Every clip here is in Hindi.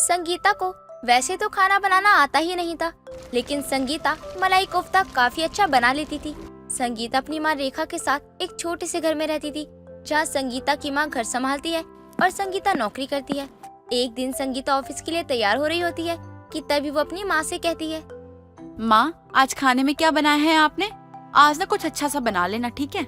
संगीता को वैसे तो खाना बनाना आता ही नहीं था, लेकिन संगीता मलाई कोफ्ता काफी अच्छा बना लेती थी। संगीता अपनी माँ रेखा के साथ एक छोटे से घर में रहती थी, जहाँ संगीता की माँ घर संभालती है और संगीता नौकरी करती है। एक दिन संगीता ऑफिस के लिए तैयार हो रही होती है कि तभी वो अपनी माँ से कहती है, माँ आज खाने में क्या बनाया है आपने? आज ना कुछ अच्छा सा बना लेना, ठीक है?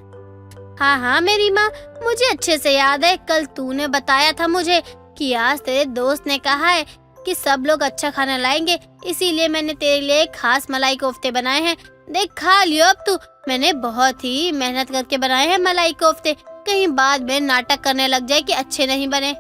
हाँ हाँ मेरी माँ, मुझे अच्छे से याद है, कल तूने बताया था मुझे कि आज तेरे दोस्त ने कहा है कि सब लोग अच्छा खाना लाएंगे, इसीलिए मैंने तेरे लिए खास मलाई कोफ्ते बनाए हैं। देख खा लियो अब तू, मैंने बहुत ही मेहनत करके बनाए हैं मलाई कोफ्ते, कहीं बाद में नाटक करने लग जाए कि अच्छे नहीं बने।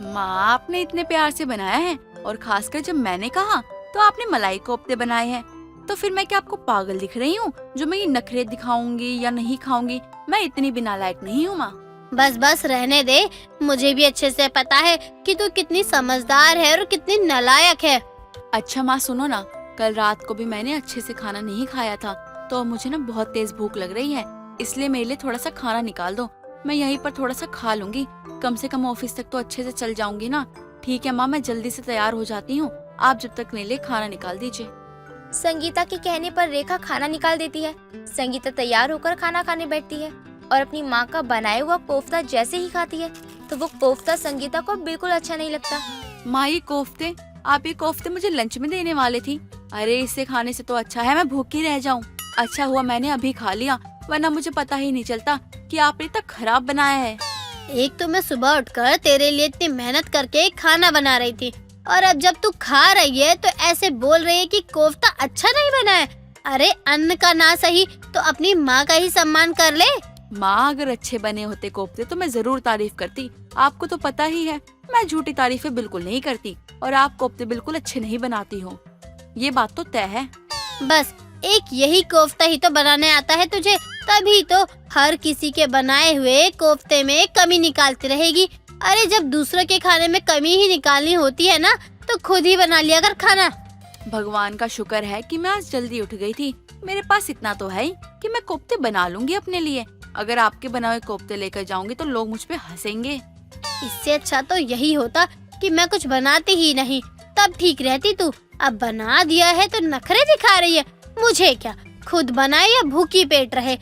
माँ आपने इतने प्यार से बनाया है, और खासकर जब मैंने कहा तो आपने मलाई कोफ्ते बनाए हैं, तो फिर मैं क्या आपको पागल दिख रही हूँ जो मैं ये नखरे दिखाऊंगी या नहीं खाऊंगी? मैं इतनी भी नालायक नहीं हूँ माँ। बस बस रहने दे, मुझे भी अच्छे से पता है कि तू कितनी समझदार है और कितनी नालायक है। अच्छा माँ सुनो ना, कल रात को भी मैंने अच्छे से खाना नहीं खाया था, तो अब मुझे ना बहुत तेज भूख लग रही है, इसलिए मेरे लिए थोड़ा सा खाना निकाल दो। मैं यहीं पर थोड़ा सा खा लूंगी, कम से कम ऑफिस तक तो अच्छे से चल जाऊंगी ना। ठीक है माँ, मैं जल्दी से तैयार हो जाती हूँ, आप जब तक मेरे लिए खाना निकाल दीजिए। संगीता के कहने पर रेखा खाना निकाल देती है। संगीता तैयार होकर खाना खाने बैठती है और अपनी माँ का बनाया हुआ कोफ्ता जैसे ही खाती है तो वो कोफ्ता संगीता को बिल्कुल अच्छा नहीं लगता। माँ ये कोफ्ते, आप ये कोफ्ते मुझे लंच में देने वाले थी। अरे इससे खाने से तो अच्छा है मैं भूखी रह जाऊँ। अच्छा हुआ मैंने अभी खा लिया, वरना मुझे पता ही नहीं चलता कि आपने इतना खराब बनाया है। एक तो मैं सुबह उठकर तेरे लिए इतनी मेहनत करके खाना बना रही थी, और अब जब तू खा रही है तो ऐसे बोल रही है कि कोफ्ता अच्छा नहीं बना है। अरे अन्न का ना सही तो अपनी माँ का ही सम्मान कर ले। माँ अगर अच्छे बने होते कोफ्ते तो मैं जरूर तारीफ करती, आपको तो पता ही है मैं झूठी तारीफें बिल्कुल नहीं करती, और आप कोफ्ते बिल्कुल अच्छे नहीं बनाती हो, ये बात तो तय है। बस एक यही कोफ्ता ही तो बनाने आता है तुझे, तभी तो हर किसी के बनाए हुए कोफ्ते में कमी निकालती रहेगी। अरे जब दूसरों के खाने में कमी ही निकालनी होती है ना, तो खुद ही बना लिया कर खाना। भगवान का शुक्र है कि मैं आज जल्दी उठ गई थी, मेरे पास इतना तो है ही कि मैं कोफ्ते बना लूंगी अपने लिए। अगर आपके बनाए कोफ्ते लेकर जाऊंगी तो लोग मुझ पे हंसेंगे। इससे अच्छा तो यही होता कि मैं कुछ बनाती ही नहीं, तब ठीक रहती तू। अब बना दिया है तो नखरे दिखा रही है, मुझे क्या, खुद बनाए या भूखी पेट रहे।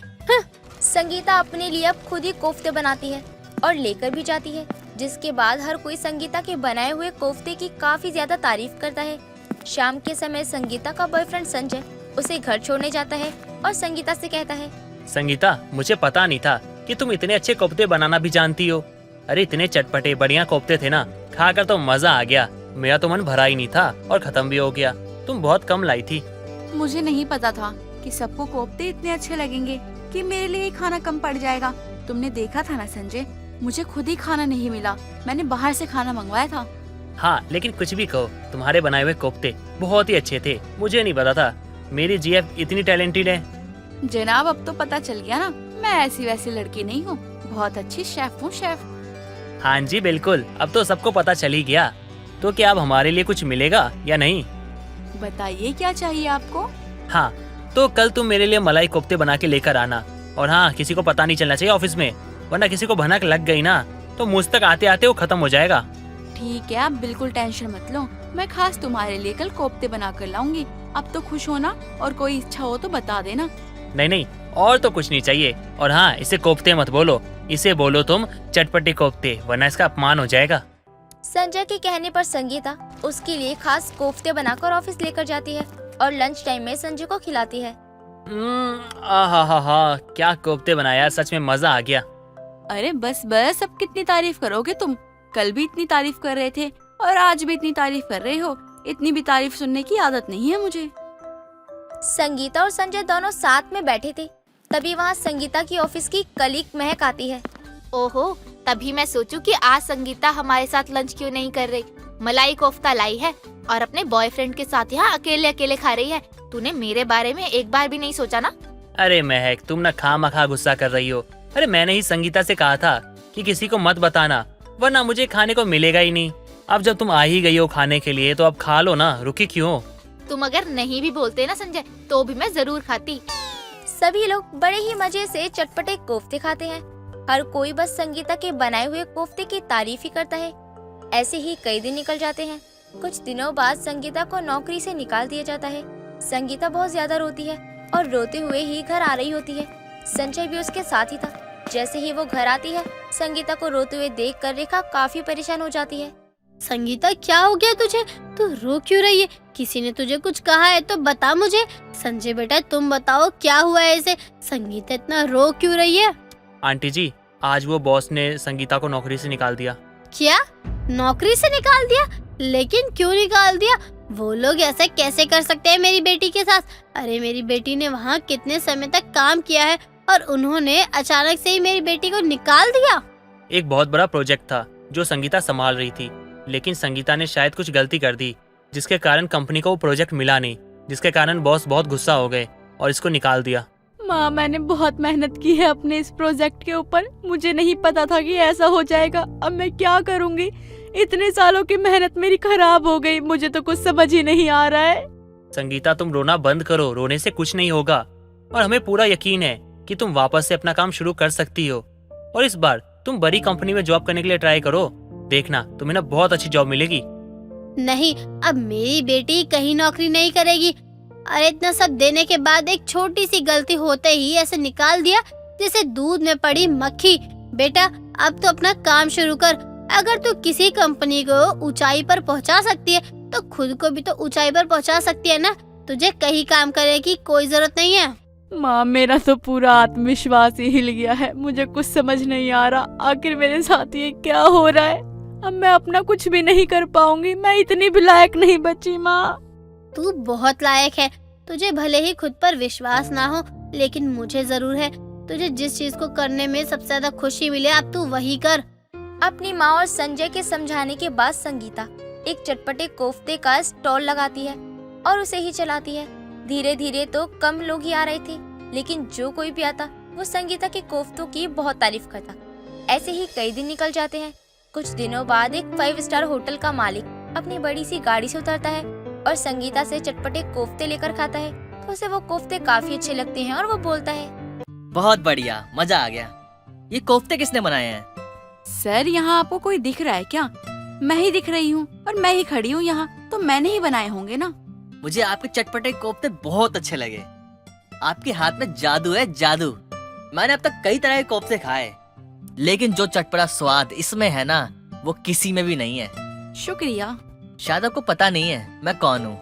संगीता अपने लिए अब खुद ही कोफ्ते बनाती है और लेकर भी जाती है, जिसके बाद हर कोई संगीता के बनाए हुए कोफ्ते की काफी ज्यादा तारीफ करता है। शाम के समय संगीता का बॉयफ्रेंड संजय उसे घर छोड़ने जाता है और संगीता से कहता है, संगीता मुझे पता नहीं था कि तुम इतने अच्छे कोफ्ते बनाना भी जानती हो। अरे इतने चटपटे बढ़िया कोफ्ते थे ना, खाकर तो मजा आ गया। मेरा तो मन भरा ही नहीं था और खत्म भी हो गया। तुम बहुत कम लाई थी। मुझे नहीं पता था कि सबको कोफ्ते इतने अच्छे लगेंगे कि मेरे लिए ही खाना कम पड़ जाएगा। तुमने देखा था ना संजय, मुझे खुद ही खाना नहीं मिला, मैंने बाहर से खाना मंगवाया था। हाँ लेकिन कुछ भी कहो, तुम्हारे बनाए हुए कोफ्ते बहुत ही अच्छे थे। मुझे नहीं पता था मेरी जीएफ इतनी टैलेंटेड है। जनाब अब तो पता चल गया ना, मैं ऐसी वैसी लड़की नहीं हूँ, बहुत अच्छी शेफ हूँ शेफ। हाँ जी बिल्कुल, अब तो सबको पता चल ही गया। तो क्या अब हमारे लिए कुछ मिलेगा या नहीं? बताइए क्या चाहिए आपको? हाँ तो कल तुम मेरे लिए मलाई कोफ्ते बना के लेकर आना, और हाँ किसी को पता नहीं चलना चाहिए ऑफिस में, वरना किसी को भनक लग गई ना तो मुझ तक आते आते वो खत्म हो जाएगा। ठीक है आप बिल्कुल टेंशन मत लो, मैं खास तुम्हारे लिए कल कोफ्ते बना कर लाऊंगी। अब तो खुश हो ना, और कोई इच्छा हो तो बता देना। नहीं नहीं और तो कुछ नहीं चाहिए। और हाँ इसे कोफ्ते मत बोलो, इसे बोलो तुम चटपटे कोफ्ते, वरना इसका अपमान हो जाएगा। संजय के कहने पर संगीता उसके लिए खास कोफ्ते बनाकर ऑफिस लेकर जाती है और लंच टाइम में संजय को खिलाती है। हा क्या कोफ्ते बनाया, सच में मजा आ गया। अरे बस बस, अब कितनी तारीफ करोगे तुम? कल भी इतनी तारीफ कर रहे थे और आज भी इतनी तारीफ कर रहे हो। इतनी भी तारीफ सुनने की आदत नहीं है मुझे। संगीता और संजय दोनों साथ में बैठे थे, तभी वहाँ संगीता की ऑफिस की कलीग महक आती है। ओहो, तभी मैं सोचूं कि आज संगीता हमारे साथ लंच क्यों नहीं कर रही। मलाई कोफ्ता लाई है और अपने बॉयफ्रेंड के साथ यहाँ अकेले अकेले खा रही है। तूने मेरे बारे में एक बार भी नहीं सोचा ना? अरे महक तुम ना खामखा गुस्सा कर रही हो। अरे मैंने ही संगीता से कहा था कि किसी को मत बताना, वरना मुझे खाने को मिलेगा ही नहीं। अब जब तुम आ ही गई हो खाने के लिए तो अब खा लो ना, रुकी क्यों? तुम अगर नहीं भी बोलते ना संजय, तो भी मैं जरूर खाती। सभी लोग बड़े ही मजे से चटपटे कोफ्ते खाते हैं। हर कोई बस संगीता के बनाए हुए कोफ्ते की तारीफ ही करता है। ऐसे ही कई दिन निकल जाते हैं कुछ दिनों बाद संगीता को नौकरी से निकाल दिया जाता है। संगीता बहुत ज्यादा रोती है और रोते हुए ही घर आ रही होती है। संजय भी उसके साथ ही था। जैसे ही वो घर आती है, संगीता को रोते हुए देखकर रेखा काफी परेशान हो जाती है। संगीता, क्या हो गया तुझे? तू रो क्यों रही है? किसी ने तुझे कुछ कहा है तो बता मुझे। संजय बेटा, तुम बताओ क्या हुआ है इसे? संगीता इतना रो क्यों रही है? आंटी जी, आज वो बॉस ने संगीता को नौकरी से निकाल दिया। क्या? नौकरी से निकाल दिया? लेकिन क्यों निकाल दिया? वो लोग ऐसा कैसे कर सकते हैं मेरी बेटी के साथ? अरे मेरी बेटी ने वहाँ कितने समय तक काम किया है और उन्होंने अचानक से ही मेरी बेटी को निकाल दिया। एक बहुत बड़ा प्रोजेक्ट था जो संगीता संभाल रही थी, लेकिन संगीता ने शायद कुछ गलती कर दी, जिसके कारण कंपनी को वो प्रोजेक्ट मिला नहीं, जिसके कारण बॉस बहुत गुस्सा हो गए और इसको निकाल दिया। माँ, मैंने बहुत मेहनत की है अपने इस प्रोजेक्ट के ऊपर। मुझे नहीं पता था कि ऐसा हो जाएगा। अब मैं क्या करूँगी? इतने सालों की मेहनत मेरी खराब हो गई। मुझे तो कुछ समझ ही नहीं आ रहा है। संगीता, तुम रोना बंद करो। रोने से कुछ नहीं होगा और हमें पूरा यकीन है कि तुम वापस से अपना काम शुरू कर सकती हो। और इस बार तुम बड़ी कंपनी में जॉब करने के लिए ट्राई करो। देखना, तुम्हें ना बहुत अच्छी जॉब मिलेगी। नहीं, अब मेरी बेटी कहीं नौकरी नहीं करेगी। अरे इतना सब देने के बाद एक छोटी सी गलती होते ही ऐसे निकाल दिया जैसे दूध में पड़ी मक्खी। बेटा, अब तो अपना काम शुरू कर। अगर तू किसी कंपनी को ऊंचाई पर पहुंचा सकती है तो खुद को भी तो ऊंचाई पर पहुंचा सकती है ना। तुझे कहीं काम करने की कोई जरूरत नहीं है। माँ, मेरा तो पूरा आत्मविश्वास ही हिल गया है। मुझे कुछ समझ नहीं आ रहा, आखिर मेरे साथ ये क्या हो रहा है। अब मैं अपना कुछ भी नहीं कर पाऊंगी। मैं इतनी भी लायक नहीं बची माँ। तू बहुत लायक है। तुझे भले ही खुद पर विश्वास ना हो, लेकिन मुझे जरूर है। तुझे जिस चीज को करने में सबसे ज्यादा खुशी मिले, अब तू वही कर। अपनी माँ और संजय के समझाने के बाद संगीता एक चटपटे कोफ्ते का स्टॉल लगाती है और उसे ही चलाती है। धीरे धीरे तो कम लोग ही आ रहे थे, लेकिन जो कोई भी आता वो संगीता के कोफ्तों की बहुत तारीफ करता। ऐसे ही कई दिन निकल जाते हैं। कुछ दिनों बाद एक 5 स्टार होटल का मालिक अपनी बड़ी सी गाड़ी से उतरता है और संगीता से चटपटे कोफ्ते लेकर खाता है। तो उसे वो कोफ्ते काफी अच्छे लगते हैं और वो बोलता है, बहुत बढ़िया, मजा आ गया। ये कोफ्ते किसने बनाए हैं? सर, यहाँ आपको कोई दिख रहा है क्या? मैं ही दिख रही हूँ और मैं ही खड़ी हूँ यहाँ, तो मैंने ही बनाए होंगे ना। मुझे आपके चटपटे कोफ्ते बहुत अच्छे लगे। आपके हाथ में जादू है, जादू। मैंने अब तक कई तरह के कोफ्ते खाए, लेकिन जो चटपटा स्वाद इसमें है ना, वो किसी में भी नहीं है। शुक्रिया। शायद आपको पता नहीं है मैं कौन हूँ।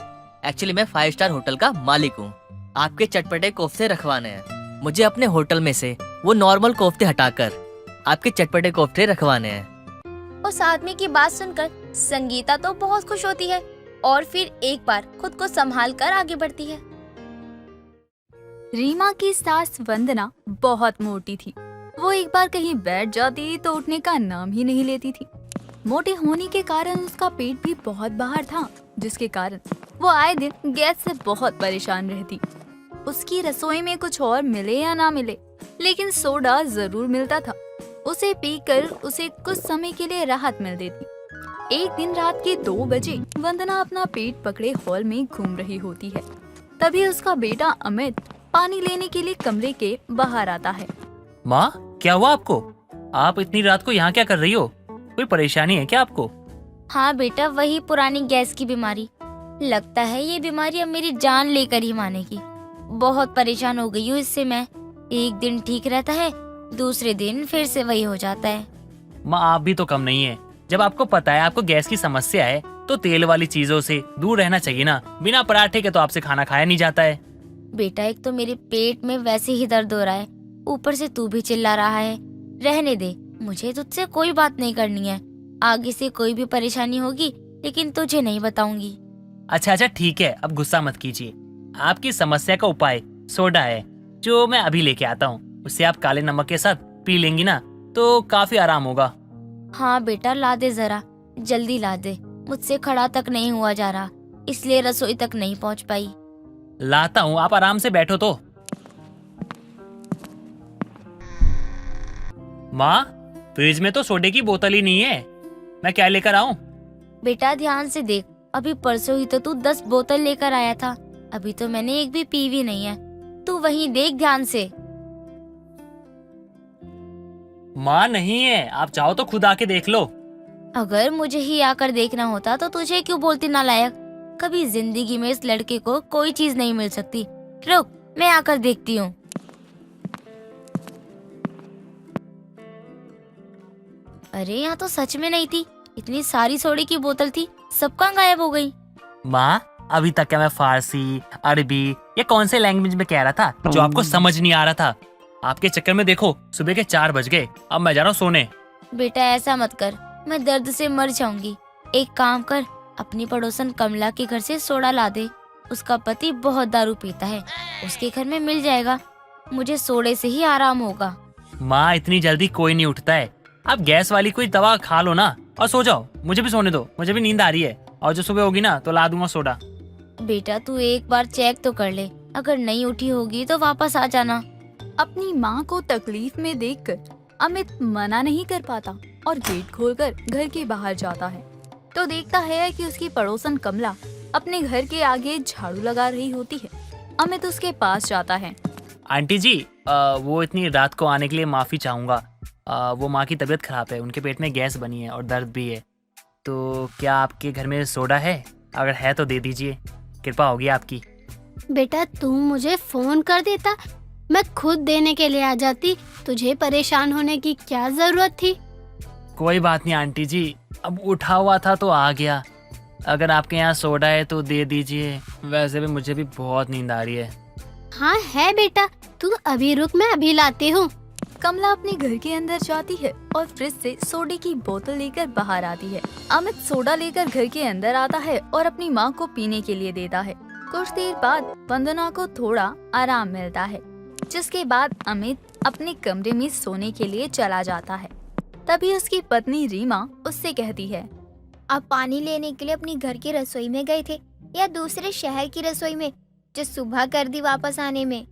एक्चुअली मैं 5 स्टार होटल का मालिक हूँ। आपके चटपटे कोफ्ते रखवाने हैं। मुझे अपने होटल में से वो नॉर्मल कोफ्ते हटाकर आपके चटपटे कोफ्ते रखवाने हैं। उस आदमी की बात सुनकर संगीता तो बहुत खुश होती है और फिर एक बार खुद को संभाल कर आगे बढ़ती है। रीमा की सास वंदना बहुत मोटी थी। वो एक बार कहीं बैठ जाती तो उठने का नाम ही नहीं लेती थी। मोटे होने के कारण उसका पेट भी बहुत बाहर था, जिसके कारण वो आए दिन गैस से बहुत परेशान रहती। उसकी रसोई में कुछ और मिले या ना मिले, लेकिन सोडा जरूर मिलता था। उसे पीकर उसे कुछ समय के लिए राहत मिल देती। एक दिन रात के 2 बजे वंदना अपना पेट पकड़े हॉल में घूम रही होती है। तभी उसका बेटा अमित पानी लेने के लिए कमरे के बाहर आता है। माँ, क्या हुआ आपको? आप इतनी रात को यहाँ क्या कर रही हो? कोई परेशानी है क्या आपको? हाँ बेटा, वही पुरानी गैस की बीमारी। लगता है ये बीमारी अब मेरी जान लेकर ही मानेगी। बहुत परेशान हो गई हूँ इससे मैं। एक दिन ठीक रहता है, दूसरे दिन फिर से वही हो जाता है। माँ, आप भी तो कम नहीं है। जब आपको पता है आपको गैस की समस्या है तो तेल वाली चीजों से दूर रहना चाहिए ना। बिना पराठे के तो आपसे खाना खाया नहीं जाता है। बेटा, एक तो मेरे पेट में वैसे ही दर्द हो रहा है, ऊपर से तू भी चिल्ला रहा है। रहने दे, मुझे तुझसे कोई बात नहीं करनी है। आगे से कोई भी परेशानी होगी लेकिन तुझे नहीं बताऊंगी। अच्छा ठीक है, अब गुस्सा मत कीजिए। आपकी समस्या का उपाय सोडा है, जो मैं अभी लेके आता हूँ। उससे आप काले नमक के साथ पी लेंगी ना तो काफी आराम होगा। हाँ बेटा, ला दे, जरा जल्दी ला दे। मुझसे खड़ा तक नहीं हुआ जा रहा, इसलिए रसोई तक नहीं पहुँच पाई। लाता हूँ, आप आराम से बैठो तो। माँ, फ्रिज में तो सोडे की बोतल ही नहीं है। मैं क्या लेकर आऊँ? बेटा ध्यान से देख, अभी परसों ही तो तू 10 बोतल लेकर आया था। अभी तो मैंने एक भी पी भी नहीं है। तू वहीं देख ध्यान से। माँ नहीं है, आप चाहो तो खुद आके देख लो। अगर मुझे ही आकर देखना होता तो तुझे क्यों बोलती नालायक। कभी जिंदगी में इस लड़के को कोई चीज नहीं मिल सकती। रुक, मैं आकर देखती हूँ। अरे यहाँ तो सच में नहीं थी, इतनी सारी सोडे की बोतल थी, सब कहाँ गायब हो गई। माँ, अभी तक क्या मैं फारसी, अरबी या कौन से लैंग्वेज में कह रहा था जो आपको समझ नहीं आ रहा था। आपके चक्कर में देखो सुबह के 4 बज गए, अब मैं जा रहा हूँ सोने। बेटा ऐसा मत कर, मैं दर्द से मर जाऊंगी। एक काम कर, अपनी पड़ोसन कमला के घर से सोडा ला दे। उसका पति बहुत दारू पीता है, उसके घर में मिल जाएगा। मुझे सोडे से ही आराम होगा। माँ, इतनी जल्दी कोई नहीं उठता है। आप गैस वाली कोई दवा खा लो ना और सो जाओ। मुझे भी सोने दो, मुझे भी नींद आ रही है। और जो सुबह होगी ना तो ला दूंगा सोडा। बेटा तू एक बार चेक तो कर ले, अगर नहीं उठी होगी तो वापस आ जाना। अपनी माँ को तकलीफ में देखकर अमित मना नहीं कर पाता और गेट खोलकर घर के बाहर जाता है तो देखता है कि उसकी पड़ोसन कमला अपने घर के आगे झाड़ू लगा रही होती है। अमित उसके पास जाता है। आंटी जी, वो इतनी रात को आने के लिए माफ़ी चाहूँगा। वो माँ की तबीयत खराब है, उनके पेट में गैस बनी है और दर्द भी है। तो क्या आपके घर में सोडा है? अगर है तो दे दीजिए, कृपा होगी आपकी। बेटा तू मुझे फोन कर देता, मैं खुद देने के लिए आ जाती। तुझे परेशान होने की क्या जरूरत थी। कोई बात नहीं आंटी जी, अब उठा हुआ था तो आ गया। अगर आपके यहाँ सोडा है तो दे दीजिए, वैसे भी मुझे भी बहुत नींद आ रही है। हाँ है बेटा, तू अभी रुक, मैं अभी लाती हूँ। कमला अपने घर के अंदर जाती है और फ्रिज से सोडे की बोतल लेकर बाहर आती है। अमित सोडा लेकर घर के अंदर आता है और अपनी माँ को पीने के लिए देता है। कुछ देर बाद वंदना को थोड़ा आराम मिलता है, जिसके बाद अमित अपने कमरे में सोने के लिए चला जाता है। तभी उसकी पत्नी रीमा उससे कहती है, आप पानी लेने के लिए अपनी घर की रसोई में गए थे या दूसरे शहर की रसोई में जो सुबह कर दी वापस आने में?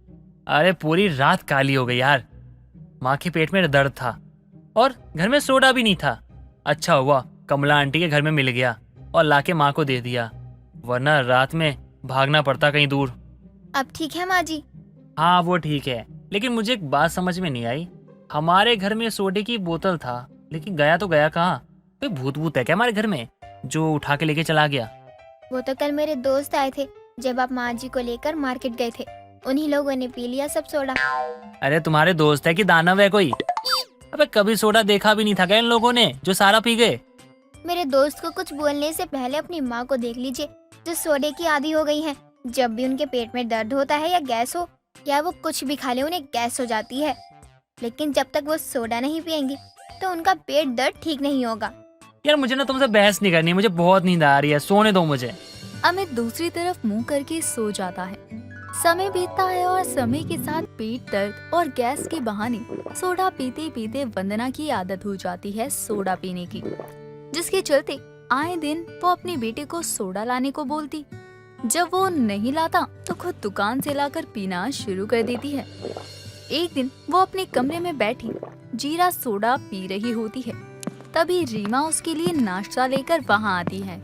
अरे पूरी रात काली हो गई यार। माँ के पेट में दर्द था और घर में सोडा भी नहीं था। अच्छा हुआ कमला आंटी के घर में मिल गया और लाके माँ को दे दिया, वरना रात में भागना पड़ता कहीं दूर। अब ठीक है माँ जी? हाँ वो ठीक है, लेकिन मुझे एक बात समझ में नहीं आई। हमारे घर में सोडे की बोतल था, लेकिन गया तो गया कहाँ? कोई भूत भूत है क्या हमारे घर में जो उठा के लेके चला गया? वो तो कल मेरे दोस्त आए थे जब आप माँ जी को लेकर मार्केट गए थे, उन्हीं लोगों ने पी लिया सब सोडा। अरे तुम्हारे दोस्त है कि दानव है कोई? अबे कभी सोडा देखा भी नहीं था क्या इन लोगों ने जो सारा पी गए? मेरे दोस्त को कुछ बोलने से पहले अपनी माँ को देख लीजिए, जो सोडे की आदी हो गई हैं। जब भी उनके पेट में दर्द होता है या गैस हो या वो कुछ भी खा ले उन्हें गैस हो जाती है। लेकिन जब तक वो सोडा नहीं पियेंगी तो उनका पेट दर्द ठीक नहीं होगा। यार मुझे ना तुमसे बहस नहीं करनी, मुझे बहुत नींद आ रही है, सोने दो मुझे। अमित दूसरी तरफ मुंह करके सो जाता है। समय बीतता है और समय के साथ पेट दर्द और गैस के बहाने सोडा पीते पीते वंदना की आदत हो जाती है सोडा पीने की, जिसके चलते आए दिन वो अपने बेटे को सोडा लाने को बोलती। जब वो नहीं लाता तो खुद दुकान से लाकर पीना शुरू कर देती है। एक दिन वो अपने कमरे में बैठी जीरा सोडा पी रही होती है, तभी रीमा उसके लिए नाश्ता लेकर वहाँ आती है।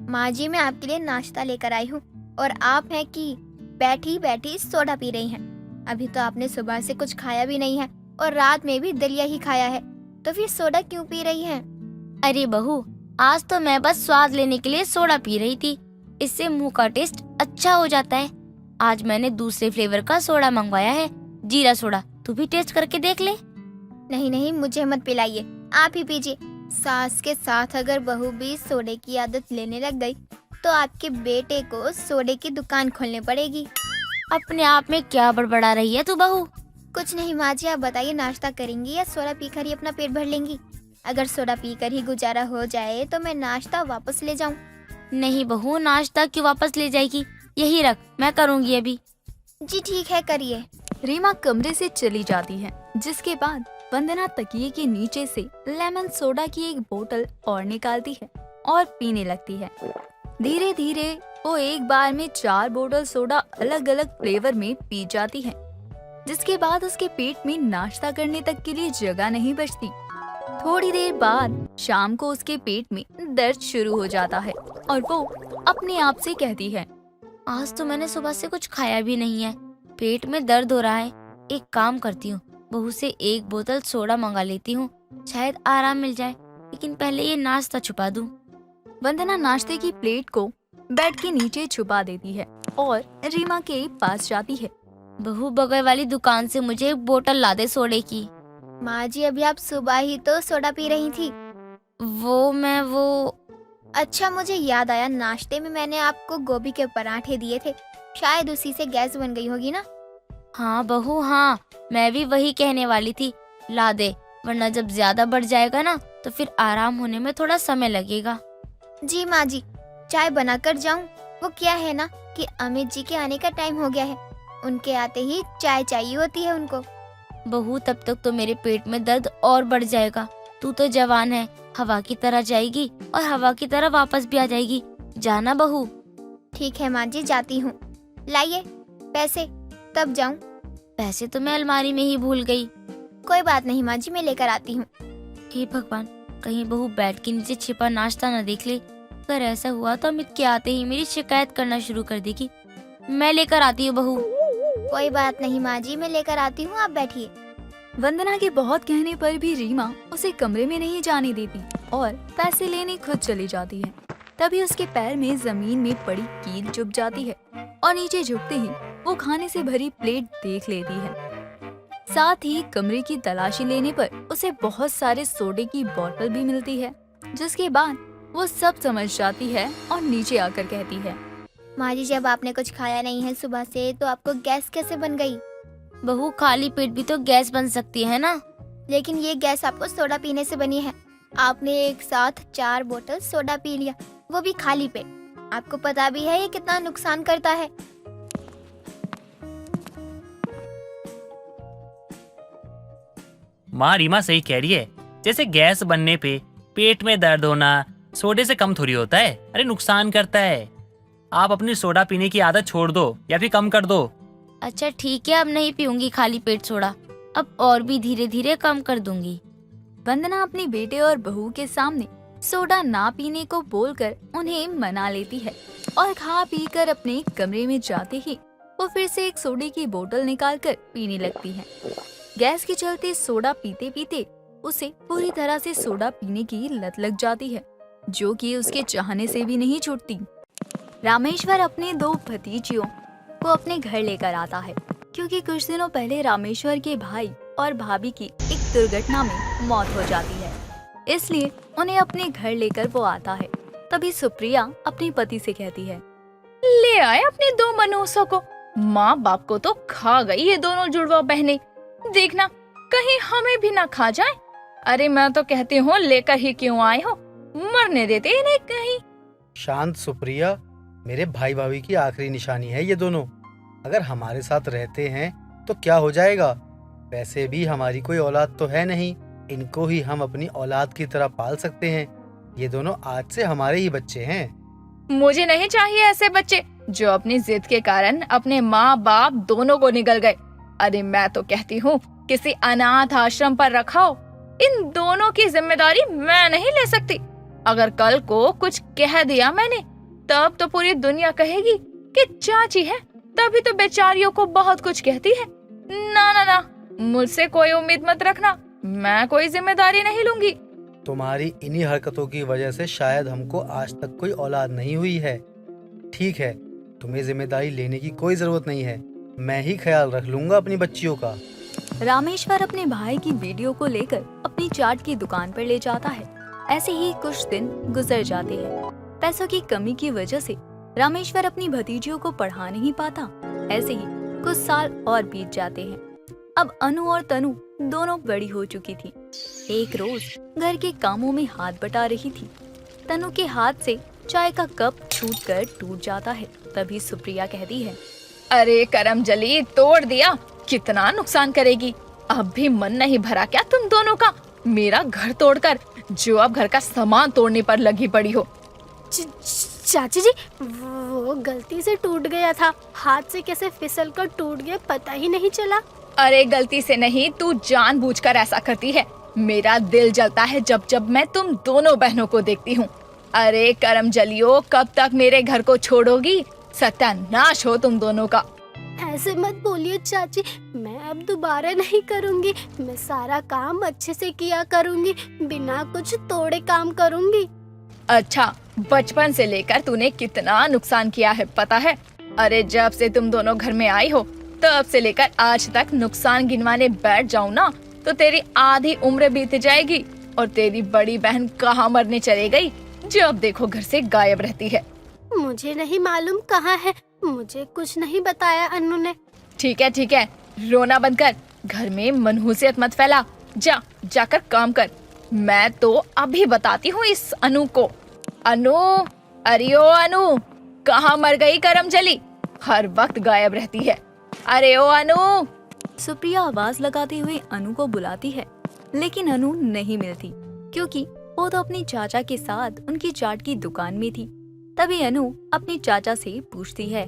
माँ जी मैं आपके लिए नाश्ता लेकर आई हूँ और आप हैं कि बैठी बैठी सोडा पी रही हैं। अभी तो आपने सुबह से कुछ खाया भी नहीं है और रात में भी दलिया ही खाया है, तो फिर सोडा क्यों पी रही हैं? अरे बहू, आज तो मैं बस स्वाद लेने के लिए सोडा पी रही थी, इससे मुंह का टेस्ट अच्छा हो जाता है। आज मैंने दूसरे फ्लेवर का सोडा मंगवाया है, जीरा सोडा, तू भी टेस्ट करके देख ले। नहीं नहीं, मुझे मत पिलाइए, आप ही पीजिए। सास के साथ अगर बहू भी सोडे की आदत लेने लग गई तो आपके बेटे को सोडे की दुकान खोलनी पड़ेगी। अपने आप में क्या बड़बड़ा रही है तू बहू? कुछ नहीं माँ जी, आप बताइए नाश्ता करेंगी या सोडा पीकर ही अपना पेट भर लेंगी? अगर सोडा पीकर ही गुजारा हो जाए तो मैं नाश्ता वापस ले जाऊं। नहीं बहू, नाश्ता क्यों वापस ले जाएगी? यही रख, मैं करूँगी अभी। जी ठीक है, करिए। रीमा कमरे से चली जाती है, जिसके बाद वंदना तकिए के नीचे से लेमन सोडा की एक बोतल और निकालती है और पीने लगती है। धीरे धीरे वो एक बार में 4 बोतल सोडा अलग अलग फ्लेवर में पी जाती है, जिसके बाद उसके पेट में नाश्ता करने तक के लिए जगह नहीं बचती। थोड़ी देर बाद शाम को उसके पेट में दर्द शुरू हो जाता है और वो अपने आप से कहती है, आज तो मैंने सुबह से कुछ खाया भी नहीं है, पेट में दर्द हो रहा है। एक काम करती हूँ, बहू से 1 बोतल सोडा मंगा लेती हूँ, शायद आराम मिल जाए, लेकिन पहले ये नाश्ता छुपा दूं। वंदना नाश्ते की प्लेट को बेड के नीचे छुपा देती है और रीमा के पास जाती है। बहू, बगल वाली दुकान से मुझे एक बोतल ला दे सोडे की। माँ जी, अभी आप सुबह ही तो सोडा पी रही थी। वो अच्छा, मुझे याद आया, नाश्ते में मैंने आपको गोभी के पराठे दिए थे, शायद उसी से गैस बन गई होगी ना। हाँ बहू हाँ, मैं भी वही कहने वाली थी, ला दे, वरना जब ज्यादा बढ़ जाएगा ना तो फिर आराम होने में थोड़ा समय लगेगा। जी माँ जी, चाय बना कर जाऊँ? वो क्या है ना कि अमित जी के आने का टाइम हो गया है, उनके आते ही चाय चाहिए होती है उनको। बहू, तब तक तो मेरे पेट में दर्द और बढ़ जाएगा। तू तो जवान है, हवा की तरह जाएगी और हवा की तरह वापस भी आ जाएगी। जाना बहू। ठीक है माँ जी, जाती हूँ। लाइए पैसे, तब जाऊँ? पैसे तो मैं अलमारी में ही भूल गई। कोई बात नहीं माँ जी, मैं लेकर आती हूँ। हे भगवान, कहीं बहू बेड के नीचे छिपा नाश्ता न देख ले। अगर ऐसा हुआ तो अमित के आते ही मेरी शिकायत करना शुरू कर देगी। मैं लेकर आती हूँ बहू। कोई बात नहीं माँ जी, मैं लेकर आती हूँ, आप बैठिए। वंदना के बहुत कहने पर भी रीमा उसे कमरे में नहीं जाने देती और पैसे लेने खुद चली जाती है। तभी उसके पैर में जमीन में पड़ी कील चुभ जाती है और नीचे झुकते ही वो खाने से भरी प्लेट देख लेती है। साथ ही कमरे की तलाशी लेने पर उसे बहुत सारे सोडे की बोतल भी मिलती है, जिसके बाद वो सब समझ जाती है और नीचे आकर कहती है, माँ जी, जब आपने कुछ खाया नहीं है सुबह से तो आपको गैस कैसे बन गई? बहू, खाली पेट भी तो गैस बन सकती है ना। लेकिन ये गैस आपको सोडा पीने से बनी है। आपने एक साथ 4 बोतल सोडा पी लिया, वो भी खाली पेट। आपको पता भी है ये कितना नुकसान करता है। माँ, रीमा सही कह रही है। जैसे गैस बनने पे पेट में दर्द होना सोडे से कम थोड़ी होता है। अरे नुकसान करता है। आप अपनी सोडा पीने की आदत छोड़ दो या फिर कम कर दो। अच्छा ठीक है, अब नहीं पीऊंगी खाली पेट सोडा, अब और भी धीरे धीरे कम कर दूंगी। वंदना अपने बेटे और बहू के सामने सोडा ना पीने को बोलकर उन्हें मना लेती है और खा पी कर अपने कमरे में जाते ही वो फिर से एक सोडे की बोतल निकालकर पीने लगती है। गैस के चलते सोडा पीते पीते उसे पूरी तरह से सोडा पीने की लत लग जाती है, जो कि उसके चाहने से भी नहीं छूटती। रामेश्वर अपने 2 भतीजियों को अपने घर लेकर आता है, क्योंकि कुछ दिनों पहले रामेश्वर के भाई और भाभी की एक दुर्घटना में मौत हो जाती है, इसलिए उन्हें अपने घर लेकर वो आता है। तभी सुप्रिया अपने पति से कहती है, ले आए अपने 2 मनोसों को। माँ बाप को तो खा गई ये दोनों जुड़वा बहनें। देखना कहीं हमें भी ना खा जाए। अरे मैं तो कहती हूँ लेकर ही क्यों आए हो, मरने देते इन्हें कहीं। शांत सुप्रिया, मेरे भाई भाभी की आखिरी निशानी है ये दोनों। अगर हमारे साथ रहते हैं तो क्या हो जाएगा? वैसे भी हमारी कोई औलाद तो है नहीं, इनको ही हम अपनी औलाद की तरह पाल सकते हैं। ये दोनों आज से हमारे ही बच्चे हैं। मुझे नहीं चाहिए ऐसे बच्चे जो अपनी जिद के कारण अपने माँ बाप दोनों को निगल गए। अरे मैं तो कहती हूँ किसी अनाथ आश्रम पर रखाओ। इन दोनों की जिम्मेदारी मैं नहीं ले सकती। अगर कल को कुछ कह दिया मैंने, तब तो पूरी दुनिया कहेगी कि चाची है, तभी तो बेचारियों को बहुत कुछ कहती है। ना ना ना, मुझसे कोई उम्मीद मत रखना, मैं कोई जिम्मेदारी नहीं लूंगी। तुम्हारी इन्हीं हरकतों की वजह से शायद हमको आज तक कोई औलाद नहीं हुई है। ठीक है, तुम्हें जिम्मेदारी लेने की कोई जरूरत नहीं है, मैं ही ख्याल रख लूंगा अपनी बच्चियों का। रामेश्वर अपने भाई की वीडियो को लेकर अपनी चाट की दुकान पर ले जाता है। ऐसे ही कुछ दिन गुजर जाते हैं। पैसों की कमी की वजह से रामेश्वर अपनी भतीजियों को पढ़ा नहीं पाता। ऐसे ही कुछ साल और बीत जाते हैं। अब अनु और तनु दोनों बड़ी हो चुकी थी। एक रोज घर के कामों में हाथ बटा रही थी। तनु के हाथ से चाय का कप छूटकर टूट जाता है। तभी सुप्रिया कहती है, अरे करमजली, तोड़ दिया, कितना नुकसान करेगी। अब भी मन नहीं भरा क्या तुम दोनों का? मेरा घर तोड़कर जो अब घर का सामान तोड़ने पर लगी पड़ी हो। चाची जी, वो गलती से टूट गया था, हाथ से कैसे फिसल कर टूट गया पता ही नहीं चला। अरे गलती से नहीं, तू जानबूझकर ऐसा करती है। मेरा दिल जलता है जब जब मैं तुम दोनों बहनों को देखती हूँ। अरे करमजलियो, कब तक मेरे घर को छोड़ोगी? सत्यानाश हो तुम दोनों का। ऐसे मत बोलिए चाची, मैं अब दोबारा नहीं करूँगी। मैं सारा काम अच्छे से किया करूँगी, बिना कुछ तोड़े काम करूँगी। अच्छा, बचपन से लेकर तूने कितना नुकसान किया है पता है? अरे जब से तुम दोनों घर में आई हो तब से लेकर आज तक नुकसान गिनवाने बैठ जाऊं ना तो तेरी आधी उम्र बीत जाएगी। और तेरी बड़ी बहन कहाँ मरने चली गई, जब देखो घर से गायब रहती है। मुझे नहीं मालूम कहाँ है, मुझे कुछ नहीं बताया अनु ने। ठीक है, रोना बंद कर, घर में मनहूसियत मत फैला, जाकर काम कर। मैं तो अभी बताती हूँ इस अनु को। अनु, अरे ओ अनु, कहाँ मर गई करम चली, हर वक्त गायब रहती है। अरे ओ अनु। सुप्रिया आवाज लगाते हुए अनु को बुलाती है, लेकिन अनु नहीं मिलती क्योंकि वो तो अपनी चाचा के साथ उनकी चाट की दुकान में थी। तभी अनु अपनी चाचा से पूछती है,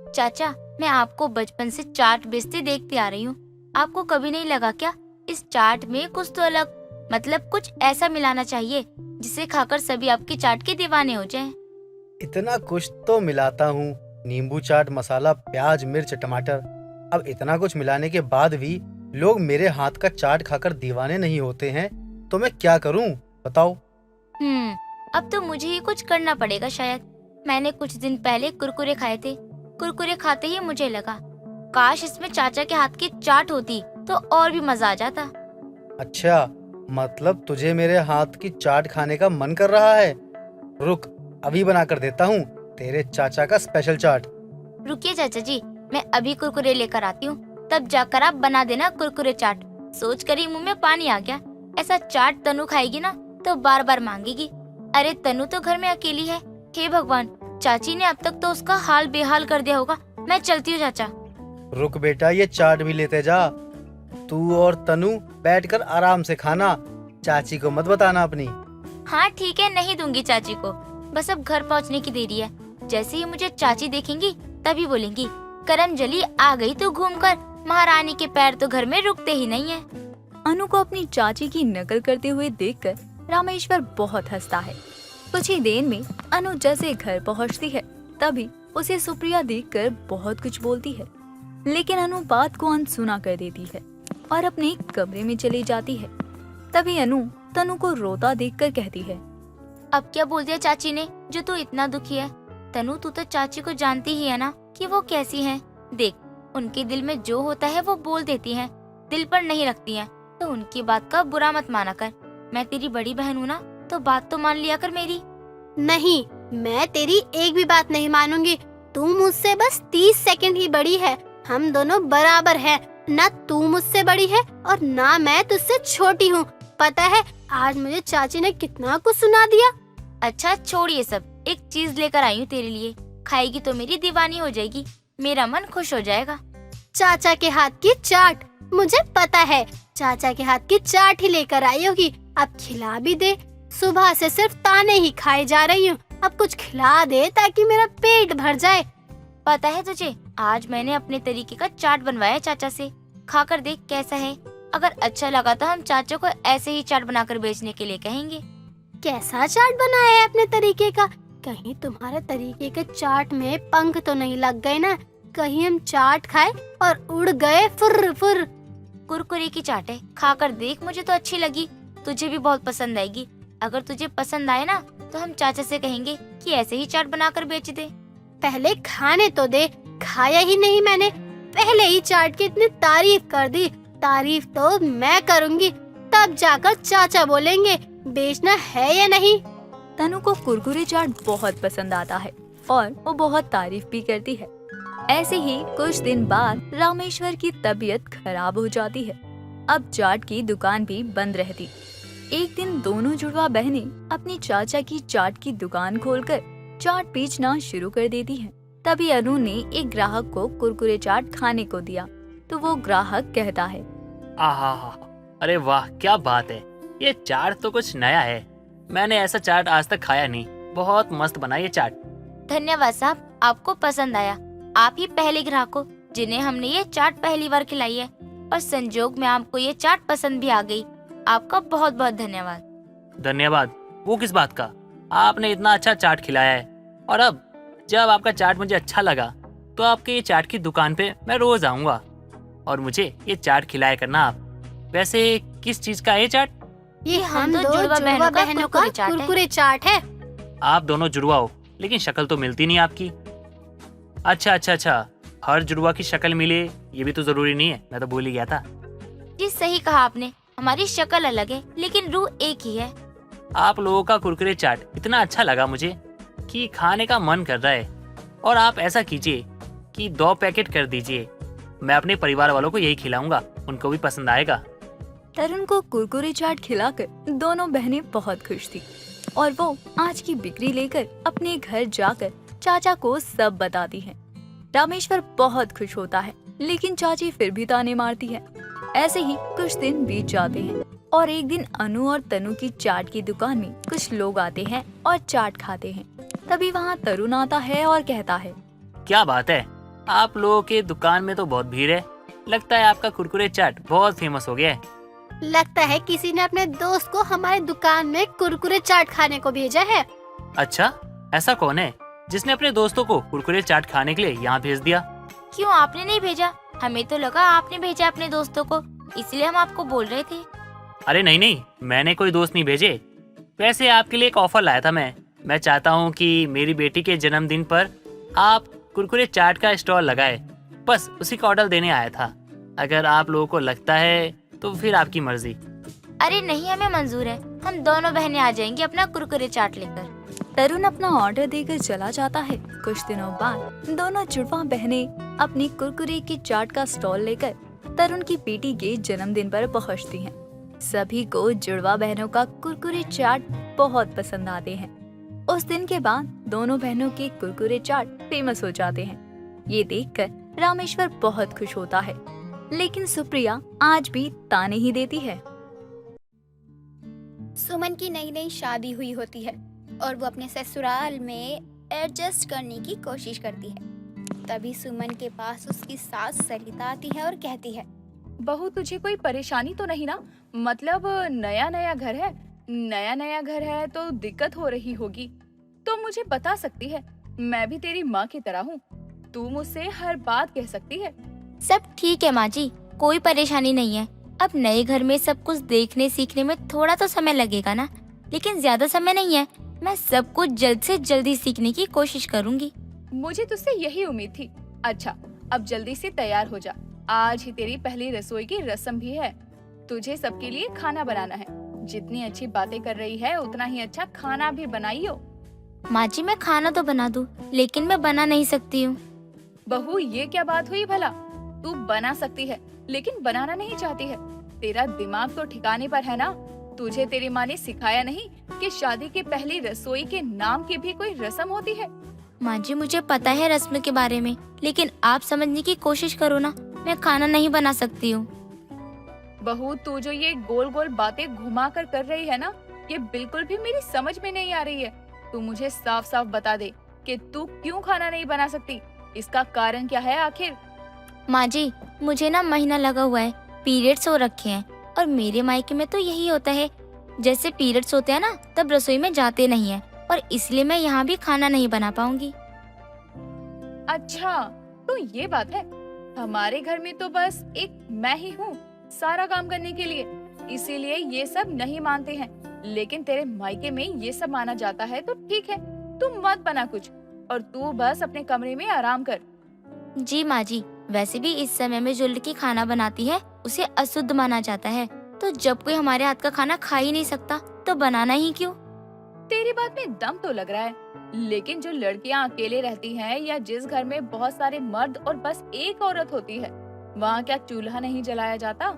चाचा, मैं आपको बचपन से चाट बेचते देखती आ रही हूँ। आपको कभी नहीं लगा क्या इस चाट में कुछ तो अलग, मतलब कुछ ऐसा मिलाना चाहिए जिसे खाकर सभी आपकी चाट के दीवाने हो जाएं? इतना कुछ तो मिलाता हूँ, नींबू चाट मसाला, प्याज, मिर्च, टमाटर। अब इतना कुछ मिलाने के बाद भी लोग मेरे हाथ का चाट खाकर दीवाने नहीं होते हैं, तो मैं क्या करूँ बताओ? अब तो मुझे ही कुछ करना पड़ेगा शायद। मैंने कुछ दिन पहले कुरकुरे खाए थे। कुरकुरे खाते ही मुझे लगा काश इसमें चाचा के हाथ की चाट होती तो और भी मजा आ जाता। अच्छा, मतलब तुझे मेरे हाथ की चाट खाने का मन कर रहा है? रुक, अभी बना कर देता हूँ तेरे चाचा का स्पेशल चाट। रुकिए चाचा जी, मैं अभी कुरकुरे लेकर आती हूँ, तब जाकर आप बना देना कुरकुरे चाट। सोच कर ही मुंह में पानी आ गया। ऐसा चाट तनु खाएगी ना तो बार बार मांगेगी। अरे तनु तो घर में अकेली है। हे भगवान, चाची ने अब तक तो उसका हाल बेहाल कर दिया होगा। मैं चलती हूँ चाचा। रुक बेटा, ये चाट भी लेते जा। तू और तनु बैठकर आराम से खाना, चाची को मत बताना अपनी। हाँ ठीक है, नहीं दूंगी चाची को। बस अब घर पहुँचने की देरी है। जैसे ही मुझे चाची देखेंगी तभी बोलेंगी, करमजली आ गई तो घूमकर, महारानी के पैर तो घर में रुकते ही नहीं है। अनु को अपनी चाची की नकल करते हुए देखकर रामेश्वर बहुत हंसता है। कुछ ही देर में अनु जैसे घर पहुंचती है तभी उसे सुप्रिया देखकर बहुत कुछ बोलती है, लेकिन अनु बात को अनसुना कर देती है और अपने कमरे में चली जाती है। तभी अनु तनु को रोता देखकर कहती है, अब क्या बोल दिया चाची ने जो तू इतना दुखी है? तनु, तू तो चाची को जानती ही है ना कि वो कैसी हैं। देख, उनके दिल में जो होता है वो बोल देती हैं, दिल पर नहीं रखती हैं। तो उनकी बात का बुरा मत माना कर। मैं तेरी बड़ी बहन हूँ ना, तो बात तो मान लिया कर मेरी। नहीं, मैं तेरी एक भी बात नहीं मानूंगी। तू मुझसे बस 30 सेकंड ही बड़ी है। हम दोनों बराबर हैं। ना तू मुझसे बड़ी है और ना मैं तुझसे छोटी हूँ। पता है आज मुझे चाची ने कितना कुछ सुना दिया। अच्छा छोड़ ये सब, एक चीज लेकर आई हूँ तेरे लिए। खाएगी तो मेरी दीवानी हो जाएगी, मेरा मन खुश हो जाएगा। चाचा के हाथ की चाट, मुझे पता है चाचा के हाथ की चाट ही लेकर आई होगी। अब खिला भी दे। सुबह से सिर्फ ताने ही खाए जा रही हूँ। अब कुछ खिला दे ताकि मेरा पेट भर जाए। पता है तुझे, आज मैंने अपने तरीके का चाट बनवाया चाचा से। खाकर देख कैसा है। अगर अच्छा लगा तो हम चाचा को ऐसे ही चाट बनाकर बेचने के लिए कहेंगे। कैसा चाट बनाया है अपने तरीके का? कहीं तुम्हारे तरीके के चाट में पंख तो नहीं लग गए ना? कहीं हम चाट खाए और उड़ गए फुर फुर। कुरकुरे की चाट है, खाकर देख। मुझे तो अच्छी लगी, तुझे भी बहुत पसंद आएगी। अगर तुझे पसंद आए ना तो हम चाचा से कहेंगे कि ऐसे ही चाट बनाकर बेच दे। पहले खाने तो दे। खाया ही नहीं मैंने, पहले ही चाट की इतनी तारीफ कर दी। तारीफ तो मैं करूँगी, तब जाकर चाचा बोलेंगे बेचना है या नहीं। तनु को कुरकुरे चाट बहुत पसंद आता है और वो बहुत तारीफ भी करती है। ऐसे ही कुछ दिन बाद रामेश्वर की तबीयत खराब हो जाती है। अब चाट की दुकान भी बंद रहती। एक दिन दोनों जुड़वा बहनें अपनी चाचा की चाट की दुकान खोलकर चाट बेचना शुरू कर देती हैं। तभी अनु ने एक ग्राहक को कुरकुरे चाट खाने को दिया तो वो ग्राहक कहता है, आहा, अरे वाह क्या बात है, ये चाट तो कुछ नया है। मैंने ऐसा चाट आज तक खाया नहीं। बहुत मस्त बना ये चाट। धन्यवाद साहब, आपको पसंद आया। आप ही पहले ग्राहक हो जिन्हें हमने ये चाट पहली बार खिलाई है और संजोग में आपको ये चाट पसंद भी आ गई। आपका बहुत बहुत धन्यवाद। धन्यवाद वो किस बात का? आपने इतना अच्छा चाट खिलाया है और अब जब आपका चाट मुझे अच्छा लगा तो आपके ये चाट की दुकान पे मैं रोज आऊंगा और मुझे ये चाट खिलाया करना आप। वैसे किस चीज का है ये चाट? ये हम दो जुड़वा जुड़वा बहनों का बहनों का कुरकुरे चाट है। कुरकुरे चाट है। आप दोनों जुड़वा हो लेकिन शक्ल तो मिलती नहीं आपकी। अच्छा, हर जुड़वा की शक्ल मिले ये भी तो जरूरी नहीं है, मैं तो भूल ही गया था। जी सही कहा आपने, हमारी शक्ल अलग है लेकिन रूह एक ही है। आप लोगों का कुरकुरे चाट इतना अच्छा लगा मुझे कि खाने का मन कर रहा है। और आप ऐसा कीजिए कि 2 पैकेट कर दीजिए, मैं अपने परिवार वालों को यही खिलाऊंगा, उनको भी पसंद आएगा। तरुण को कुरकुरे चाट खिलाकर दोनों बहनें बहुत खुश थी और वो आज की बिक्री लेकर अपने घर जाकर चाचा को सब बताती है। रामेश्वर बहुत खुश होता है लेकिन चाची फिर भी ताने मारती है। ऐसे ही कुछ दिन बीत जाते हैं और एक दिन अनु और तनु की चाट की दुकान में कुछ लोग आते हैं और चाट खाते हैं। तभी वहाँ तरुण आता है और कहता है, क्या बात है, आप लोगों के दुकान में तो बहुत भीड़ है, लगता है आपका कुरकुरे चाट बहुत फेमस हो गया है। लगता है किसी ने अपने दोस्त को हमारे दुकान में कुरकुरे चाट खाने को भेजा है। अच्छा, ऐसा कौन है जिसने अपने दोस्तों को कुरकुरे चाट खाने के लिए यहाँ भेज दिया? क्यों आपने नहीं भेजा? हमें तो लगा आपने भेजा अपने दोस्तों को, इसलिए हम आपको बोल रहे थे। अरे नहीं, मैंने कोई दोस्त नहीं भेजे। वैसे आपके लिए एक ऑफर लाया था मैं चाहता हूँ कि मेरी बेटी के जन्मदिन पर आप कुरकुरे चाट का स्टॉल लगाए, बस उसी का ऑर्डर देने आया था। अगर आप लोगों को लगता है तो फिर आपकी मर्जी। अरे नहीं, हमें मंजूर है, हम दोनों बहनें आ जाएंगी अपना कुरकुरे चाट लेकर। तरुण अपना ऑर्डर देकर चला जाता है। कुछ दिनों बाद दोनों जुड़वा बहनें अपनी कुरकुरे की चाट का स्टॉल लेकर तरुण की बेटी के जन्मदिन पर पहुंचती हैं। सभी को जुड़वा बहनों का कुरकुरे चाट बहुत पसंद आते हैं। उस दिन के बाद दोनों बहनों के कुरकुरे चाट फेमस हो जाते हैं। ये देखकर रामेश्वर बहुत खुश होता है लेकिन सुप्रिया आज भी ताने ही देती है। सुमन की नई नई शादी हुई होती है और वो अपने ससुराल में एडजस्ट करने की कोशिश करती है। तभी सुमन के पास उसकी सास सरिता आती है और कहती है, बहू तुझे कोई परेशानी तो नहीं ना? मतलब नया नया घर है तो दिक्कत हो रही होगी, तो मुझे बता सकती है, मैं भी तेरी माँ की तरह हूँ, तू मुझसे हर बात कह सकती है। सब ठीक है माँ जी, कोई परेशानी नहीं है। अब नए घर में सब कुछ देखने सीखने में थोड़ा तो समय लगेगा ना, लेकिन ज्यादा समय नहीं है। मैं सब कुछ जल्द से जल्दी सीखने की कोशिश करूँगी। मुझे तुझसे यही उम्मीद थी। अच्छा, अब जल्दी से तैयार हो जा, आज ही तेरी पहली रसोई की रस्म भी है। तुझे सबके लिए खाना बनाना है। जितनी अच्छी बातें कर रही है उतना ही अच्छा खाना भी बनाइयो। माँ जी, मैं खाना तो बना दूँ, लेकिन मैं बना नहीं सकती हूँ। बहू ये क्या बात हुई भला? तू बना सकती है लेकिन बनाना नहीं चाहती है। तेरा दिमाग तो ठिकाने पर है ना? तुझे तेरी माँ ने सिखाया नहीं कि शादी की पहली रसोई के नाम की भी कोई रस्म होती है? माँ जी, मुझे पता है रस्म के बारे में, लेकिन आप समझने की कोशिश करो ना, मैं खाना नहीं बना सकती हूँ। बहू तू जो ये गोल गोल बातें घुमा कर रही है ना, ये बिल्कुल भी मेरी समझ में नहीं आ रही है। तू मुझे साफ साफ बता दे कि तू क्यों खाना नहीं बना सकती, इसका कारण क्या है आखिर? माँ जी, मुझे ना महीना लगा हुआ है, पीरियड्स हो रखे हैं, और मेरे मायके में तो यही होता है, जैसे पीरियड्स होते हैं ना तब रसोई में जाते नहीं है, और इसलिए मैं यहाँ भी खाना नहीं बना पाऊंगी। अच्छा, तो ये बात है। हमारे घर में तो बस एक मैं ही हूँ सारा काम करने के लिए, इसीलिए ये सब नहीं मानते हैं। लेकिन तेरे मायके में ये सब माना जाता है तो ठीक है, तुम मत बना कुछ और तू बस अपने कमरे में आराम कर। जी माँ जी, वैसे भी इस समय में जो लड़की खाना बनाती है उसे अशुद्ध माना जाता है, तो जब कोई हमारे हाथ का खाना खा ही नहीं सकता तो बनाना ही क्यों? तेरी बात में दम तो लग रहा है, लेकिन जो लड़कियां अकेले रहती हैं या जिस घर में बहुत सारे मर्द और बस एक औरत होती है, वहाँ क्या चूल्हा नहीं जलाया जाता?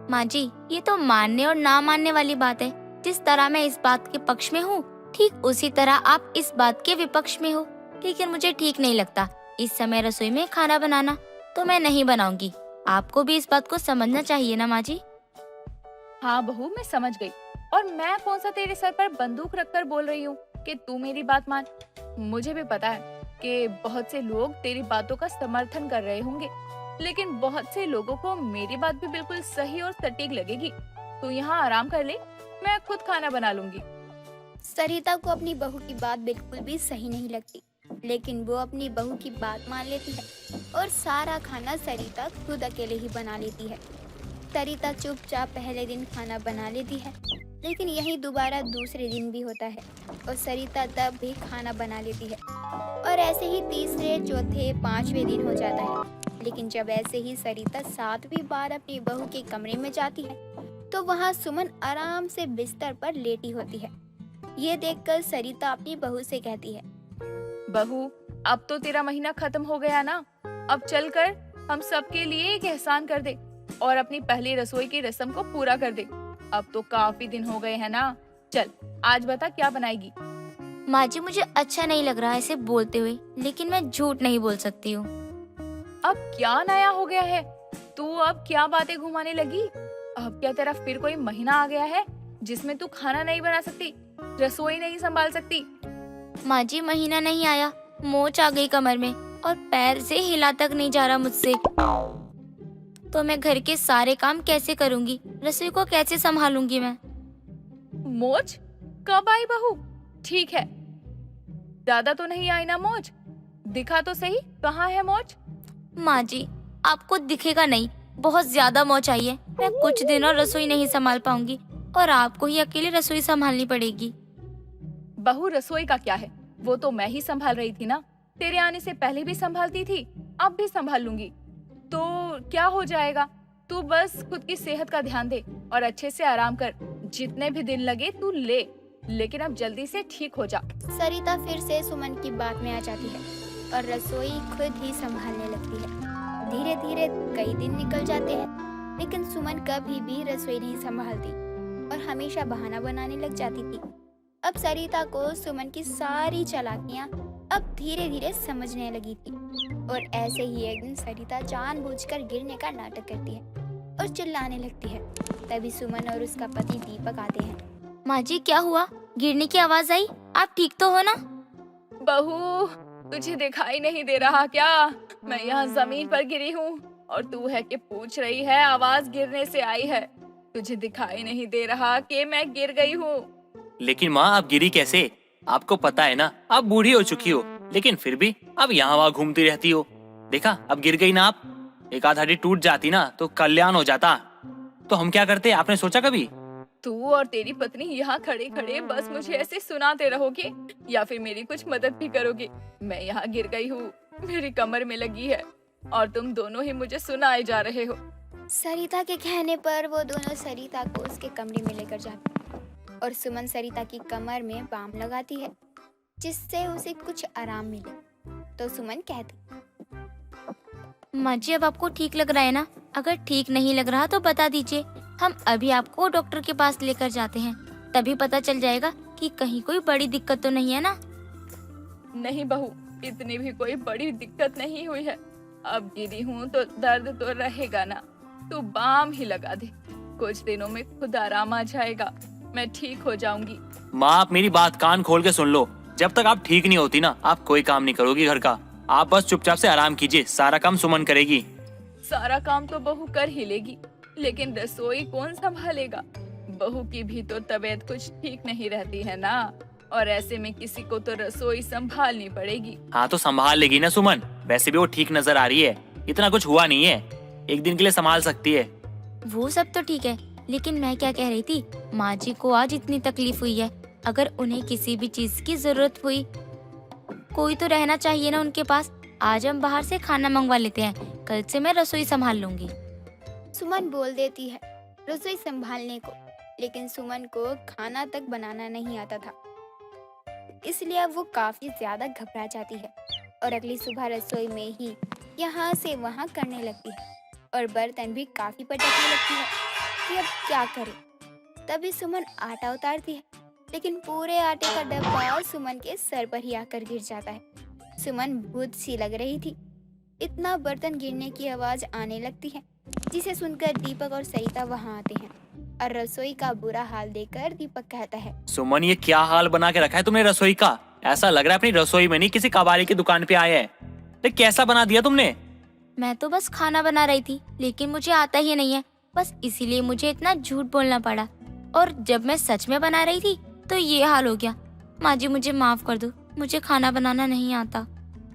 माँ जी, ये तो मानने और ना मानने वाली बात है। जिस तरह मैं इस बात के पक्ष में हूँ, ठीक उसी तरह आप इस बात के विपक्ष में हो। लेकिन मुझे ठीक नहीं लगता इस समय रसोई में खाना बनाना, तो मैं नहीं बनाऊंगी। आपको भी इस बात को समझना चाहिए ना माँ जी। हाँ बहू, मैं समझ गई। और मैं कौन सा तेरे सर पर बंदूक रखकर बोल रही हूँ कि तू मेरी बात मान। मुझे भी पता है कि बहुत से लोग तेरी बातों का समर्थन कर रहे होंगे, लेकिन बहुत से लोगों को मेरी बात भी बिल्कुल सही और सटीक लगेगी। तू यहाँ आराम कर ले, मैं खुद खाना बना लूंगी। सरिता को अपनी बहू की बात बिल्कुल भी सही नहीं लगती। लेकिन वो अपनी बहू की बात मान लेती है और सारा खाना सरिता खुद अकेले ही बना लेती है। सरिता चुपचाप पहले दिन खाना बना लेती है, लेकिन यही दोबारा दूसरे दिन भी होता है और सरिता तब भी खाना बना लेती है और ऐसे ही तीसरे, चौथे, पांचवें दिन हो जाता है। लेकिन जब ऐसे ही सरिता 7वीं बार अपनी बहू के कमरे में जाती है तो वहाँ सुमन आराम से बिस्तर पर लेटी होती है। ये देखकर सरिता अपनी बहू से कहती है, बहू, अब तो तेरा महीना खत्म हो गया ना। अब चलकर हम सबके लिए एक एहसान कर दे और अपनी पहली रसोई की रस्म को पूरा कर दे। अब तो काफी दिन हो गए हैं ना। चल, आज बता क्या बनाएगी। माँ जी, मुझे अच्छा नहीं लग रहा ऐसे बोलते हुए, लेकिन मैं झूठ नहीं बोल सकती हूँ। अब क्या नया हो गया है? तू अब क्या बातें घुमाने लगी? अब क्या तेरा फिर कोई महीना आ गया है जिसमें तू खाना नहीं बना सकती, रसोई नहीं संभाल सकती? माँ जी, महीना नहीं आया, मोच आ गई कमर में और पैर से हिला तक नहीं जा रहा मुझसे। तो मैं घर के सारे काम कैसे करूँगी, रसोई को कैसे संभालूंगी मैं? मोच? कब आई बहू? ठीक है, ज्यादा तो नहीं आई ना मोच? दिखा तो सही, कहाँ है मोच? माँ जी, आपको दिखेगा नहीं, बहुत ज्यादा मोच आई है। मैं कुछ दिनों रसोई नहीं संभाल पाऊंगी और आपको ही अकेले रसोई संभालनी पड़ेगी। बहू, रसोई का क्या है, वो तो मैं ही संभाल रही थी ना। तेरे आने से पहले भी संभालती थी, अब भी संभाल लूंगी। तो क्या हो जाएगा? तू बस खुद की सेहत का ध्यान दे और अच्छे से आराम कर। जितने भी दिन लगे तू ले, लेकिन अब जल्दी से ठीक हो जा। सरिता फिर से सुमन की बात में आ जाती है और रसोई खुद ही संभालने लगती है। धीरे धीरे कई दिन निकल जाते हैं, लेकिन सुमन कभी भी रसोई नहीं संभालती और हमेशा बहाना बनाने लग जाती थी। अब सरिता को सुमन की सारी चालाकियां अब धीरे धीरे समझने लगी थी और ऐसे ही एक दिन सरिता जानबूझकर गिरने का नाटक करती है और चिल्लाने लगती है। तभी सुमन और उसका पति दीपक आते हैं। माँ जी, क्या हुआ? गिरने की आवाज आई, आप ठीक तो हो ना? बहू, तुझे दिखाई नहीं दे रहा क्या? मैं यहाँ जमीन पर गिरी हूँ और तू है कि पूछ रही है आवाज गिरने से आई है। तुझे दिखाई नहीं दे रहा कि मैं गिर गई हूँ? लेकिन माँ, आप गिरी कैसे? आपको पता है ना, आप बूढ़ी हो चुकी हो, लेकिन फिर भी अब यहाँ वहाँ घूमती रहती हो। देखा, अब गिर गई ना आप। एक आध हड्डी टूट जाती ना तो कल्याण हो जाता। तो हम क्या करते, आपने सोचा कभी? तू और तेरी पत्नी यहाँ खड़े खड़े बस मुझे ऐसे सुनाते रहोगे या फिर मेरी कुछ मदद भी करोगे? मैं यहाँ गिर गई हूँ, मेरी कमर में लगी है और तुम दोनों ही मुझे सुनाए जा रहे हो। सरिता के कहने पर वो दोनों सरिता को उसके कमरे में लेकर जाते हैं और सुमन सरिता की कमर में बाम लगाती है जिससे उसे कुछ आराम मिले। तो सुमन कहती, माँ जी, अब आपको ठीक लग रहा है ना? अगर ठीक नहीं लग रहा तो बता दीजिए, हम अभी आपको डॉक्टर के पास लेकर जाते हैं, तभी पता चल जाएगा कि कहीं कोई बड़ी दिक्कत तो नहीं है ना। नहीं बहू, इतनी भी कोई बड़ी दिक्कत नहीं हुई है। अब गिरी हूँ तो दर्द तो रहेगा ना, तू बाम ही लगा दे, कुछ दिनों में खुद आराम आ जाएगा, मैं ठीक हो जाऊंगी। माँ, आप मेरी बात कान खोल के सुन लो। जब तक आप ठीक नहीं होती ना, आप कोई काम नहीं करोगी घर का। आप बस चुपचाप से आराम कीजिए, सारा काम सुमन करेगी। सारा काम तो बहू कर ही लेगी, लेकिन रसोई कौन संभालेगा? बहू की भी तो तबीयत कुछ ठीक नहीं रहती है ना, और ऐसे में किसी को तो रसोई संभालनी पड़ेगी। हाँ, तो संभाल लेगी ना सुमन। वैसे भी वो ठीक नजर आ रही है, इतना कुछ हुआ नहीं है, एक दिन के लिए संभाल सकती है। वो सब तो ठीक है, लेकिन मैं क्या कह रही थी, माँ जी को आज इतनी तकलीफ हुई है, अगर उन्हें किसी भी चीज की जरूरत हुई, कोई तो रहना चाहिए ना उनके पास। आज हम बाहर से खाना मंगवा लेते हैं, कल से मैं रसोई संभाल लूंगी। सुमन बोल देती है रसोई संभालने को, लेकिन सुमन को खाना तक बनाना नहीं आता था, इसलिए अब वो काफी ज्यादा घबरा जाती है और अगली सुबह रसोई में ही यहाँ से वहाँ करने लगती है और बर्तन भी काफी पटकने लगती है कि अब क्या करे। तभी सुमन आटा उतारती है, लेकिन पूरे आटे का डब्बा सुमन के सर पर ही आकर गिर जाता है। सुमन भूत सी लग रही थी, इतना बर्तन गिरने की आवाज आने लगती है, जिसे सुनकर दीपक और सरिता वहाँ आते हैं और रसोई का बुरा हाल देखकर दीपक कहता है, सुमन, ये क्या हाल बना के रखा है तुमने रसोई का? ऐसा लग रहा है अपनी रसोई में नहीं, किसी कबाड़ी की दुकान पे आया है। ये कैसा बना दिया तुमने? मैं तो बस खाना बना रही थी, लेकिन मुझे आता ही नहीं है, बस इसीलिए मुझे इतना झूठ बोलना पड़ा, और जब मैं सच में बना रही थी तो ये हाल हो गया। माँ जी, मुझे माफ कर दो, मुझे खाना बनाना नहीं आता।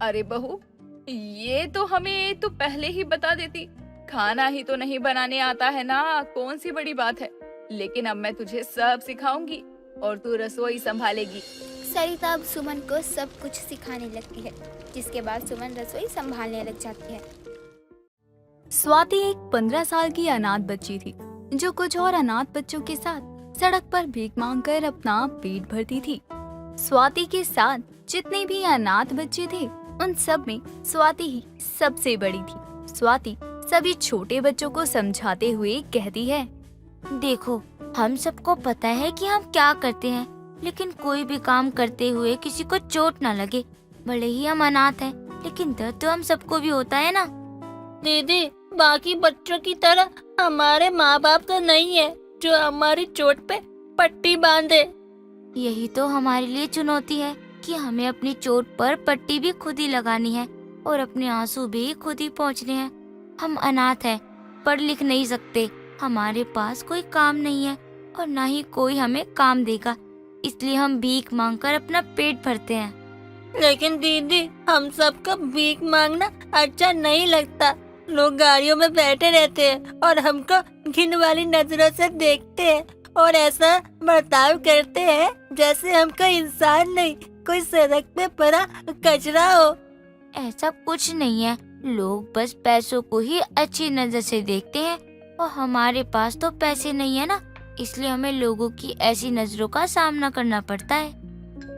अरे बहू, ये तो हमें तो पहले ही बता देती। खाना ही तो नहीं बनाने आता है ना, कौन सी बड़ी बात है। लेकिन अब मैं तुझे सब सिखाऊंगी और तू रसोई संभालेगी। सरिता अब सुमन को सब कुछ सिखाने लगती है, जिसके बाद सुमन रसोई संभालने लग जाती है। स्वाति एक 15 साल की अनाथ बच्ची थी जो कुछ और अनाथ बच्चों के साथ सड़क पर भीख मांगकर अपना पेट भरती थी। स्वाति के साथ जितने भी अनाथ बच्चे थे उन सब में स्वाति ही सबसे बड़ी थी। स्वाति सभी छोटे बच्चों को समझाते हुए कहती है, देखो, हम सबको पता है कि हम क्या करते हैं, लेकिन कोई भी काम करते हुए किसी को चोट ना लगे। भले ही हम अनाथ हैं, लेकिन दर्द तो हम सबको भी होता है ना। दीदी, बाकी बच्चों की तरह हमारे माँ बाप तो नहीं है जो हमारी चोट पे पट्टी बांधे। यही तो हमारे लिए चुनौती है कि हमें अपनी चोट पर पट्टी भी खुद ही लगानी है और अपने आंसू भी खुद ही पोंछने हैं। हम अनाथ हैं, पढ़ लिख नहीं सकते, हमारे पास कोई काम नहीं है और ना ही कोई हमें काम देगा, इसलिए हम भीख मांगकर अपना पेट भरते हैं। लेकिन दीदी, हम सबको भीख मांगना अच्छा नहीं लगता। लोग गाड़ियों में बैठे रहते हैं और हमको घिन वाली नजरों से देखते हैं और ऐसा बर्ताव करते हैं जैसे हम कोई इंसान नहीं, कोई सड़क पे पड़ा कचरा हो। ऐसा कुछ नहीं है, लोग बस पैसों को ही अच्छी नजर से देखते हैं और हमारे पास तो पैसे नहीं है ना, इसलिए हमें लोगों की ऐसी नजरों का सामना करना पड़ता है।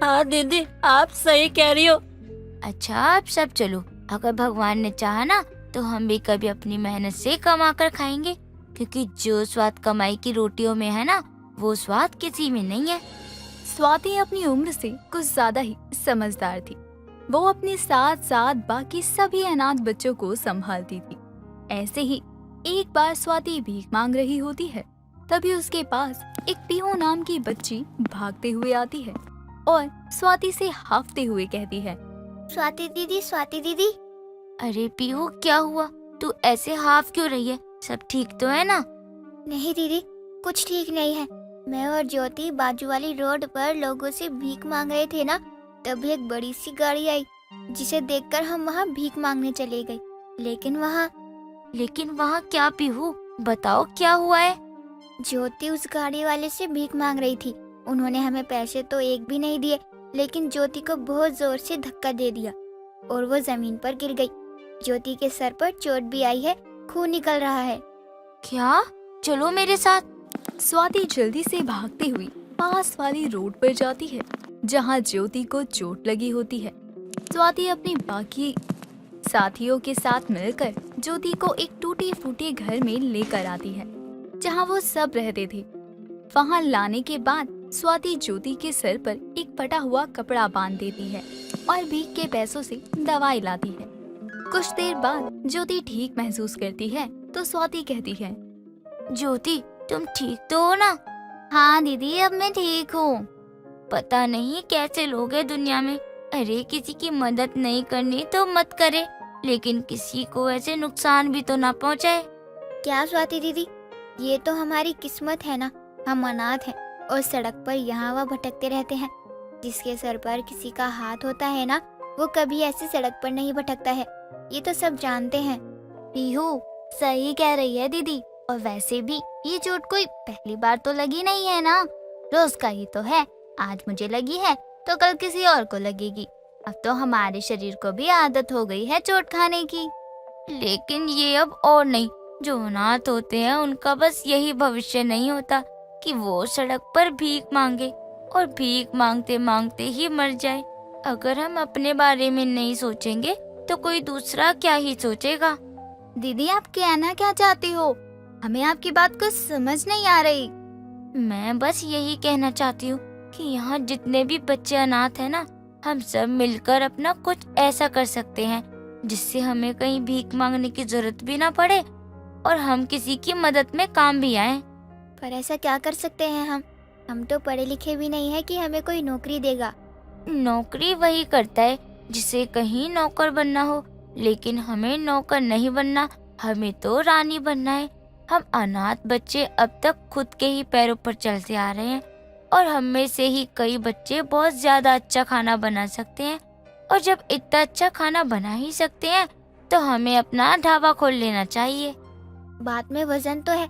हाँ दीदी, आप सही कह रही हो। अच्छा, अब सब चलो, अगर भगवान ने चाहा ना तो हम भी कभी अपनी मेहनत से कमा कर खाएंगे, क्योंकि जो स्वाद कमाई की रोटियों में है ना, वो स्वाद किसी में नहीं है। स्वाति अपनी उम्र से कुछ ज्यादा ही समझदार थी। वो अपने साथ साथ बाकी सभी अनाथ बच्चों को संभालती थी। ऐसे ही एक बार स्वाति भीख मांग रही होती है, तभी उसके पास एक पीहू नाम की बच्ची भागते हुए आती है और स्वाति से हाफते हुए कहती है, स्वाति दीदी, स्वाति दीदी। अरे पीहू, क्या हुआ? तू ऐसे हाफ क्यों रही है? सब ठीक तो है ना? नहीं दीदी, कुछ ठीक नहीं है। मैं और ज्योति बाजू वाली रोड पर लोगों से भीख मांग रहे थे ना, तभी एक बड़ी सी गाड़ी आई, जिसे देखकर हम वहाँ भीख मांगने चले गए। लेकिन वहाँ क्या पीहू? बताओ क्या हुआ है? ज्योति उस गाड़ी वाले से भीख मांग रही थी। उन्होंने हमें पैसे तो एक भी नहीं दिए, लेकिन ज्योति को बहुत जोर से धक्का दे दिया और वो जमीन पर गिर गई। ज्योति के सर पर चोट भी आई है, खून निकल रहा है। क्या? चलो मेरे साथ। स्वाति जल्दी से भागते हुए पास वाली रोड पर जाती है जहाँ ज्योति को चोट लगी होती है। स्वाति अपने बाकी साथियों के साथ मिलकर ज्योति को एक टूटे फूटे घर में लेकर आती है जहाँ वो सब रहते थे। वहाँ लाने के बाद स्वाति ज्योति के सर पर एक फटा हुआ कपड़ा बांध देती है और भीख के पैसों से दवाई लाती है। कुछ देर बाद ज्योति ठीक महसूस करती है तो स्वाति कहती है, ज्योति, तुम ठीक तो हो ना? हाँ दीदी, अब मैं ठीक हूँ। पता नहीं कैसे लोग हैं दुनिया में। अरे किसी की मदद नहीं करनी तो मत करे, लेकिन किसी को ऐसे नुकसान भी तो ना पहुँचाए। क्या स्वाति दीदी, ये तो हमारी किस्मत है ना। हम अनाथ हैं और सड़क पर यहाँ वहाँ भटकते रहते हैं। जिसके सर पर किसी का हाथ होता है ना, वो कभी ऐसी सड़क पर नहीं भटकता है। ये तो सब जानते हैं। पीहू सही कह रही है दीदी, और वैसे भी ये चोट कोई पहली बार तो लगी नहीं है ना, रोज का ही तो है। आज मुझे लगी है तो कल किसी और को लगेगी। अब तो हमारे शरीर को भी आदत हो गई है चोट खाने की। लेकिन ये अब और नहीं। जो अनाथ होते हैं उनका बस यही भविष्य नहीं होता कि वो सड़क पर भीख मांगे और भीख मांगते मांगते ही मर जाए। अगर हम अपने बारे में नहीं सोचेंगे तो कोई दूसरा क्या ही सोचेगा। दीदी, आप कहना क्या चाहती हो? हमें आपकी बात कुछ समझ नहीं आ रही। मैं बस यही कहना चाहती हूँ कि यहाँ जितने भी बच्चे अनाथ हैं ना, हम सब मिलकर अपना कुछ ऐसा कर सकते हैं जिससे हमें कहीं भीख मांगने की जरूरत भी ना पड़े और हम किसी की मदद में काम भी आए। पर ऐसा क्या कर सकते हैं हम तो पढ़े लिखे भी नहीं है कि हमें कोई नौकरी देगा। नौकरी वही करता है जिसे कहीं नौकर बनना हो, लेकिन हमें नौकर नहीं बनना, हमें तो रानी बनना है। हम अनाथ बच्चे अब तक खुद के ही पैरों पर चलते आ रहे हैं और हम में से ही कई बच्चे बहुत ज्यादा अच्छा खाना बना सकते हैं और जब इतना अच्छा खाना बना ही सकते हैं तो हमें अपना ढाबा खोल लेना चाहिए। बात में वजन तो है।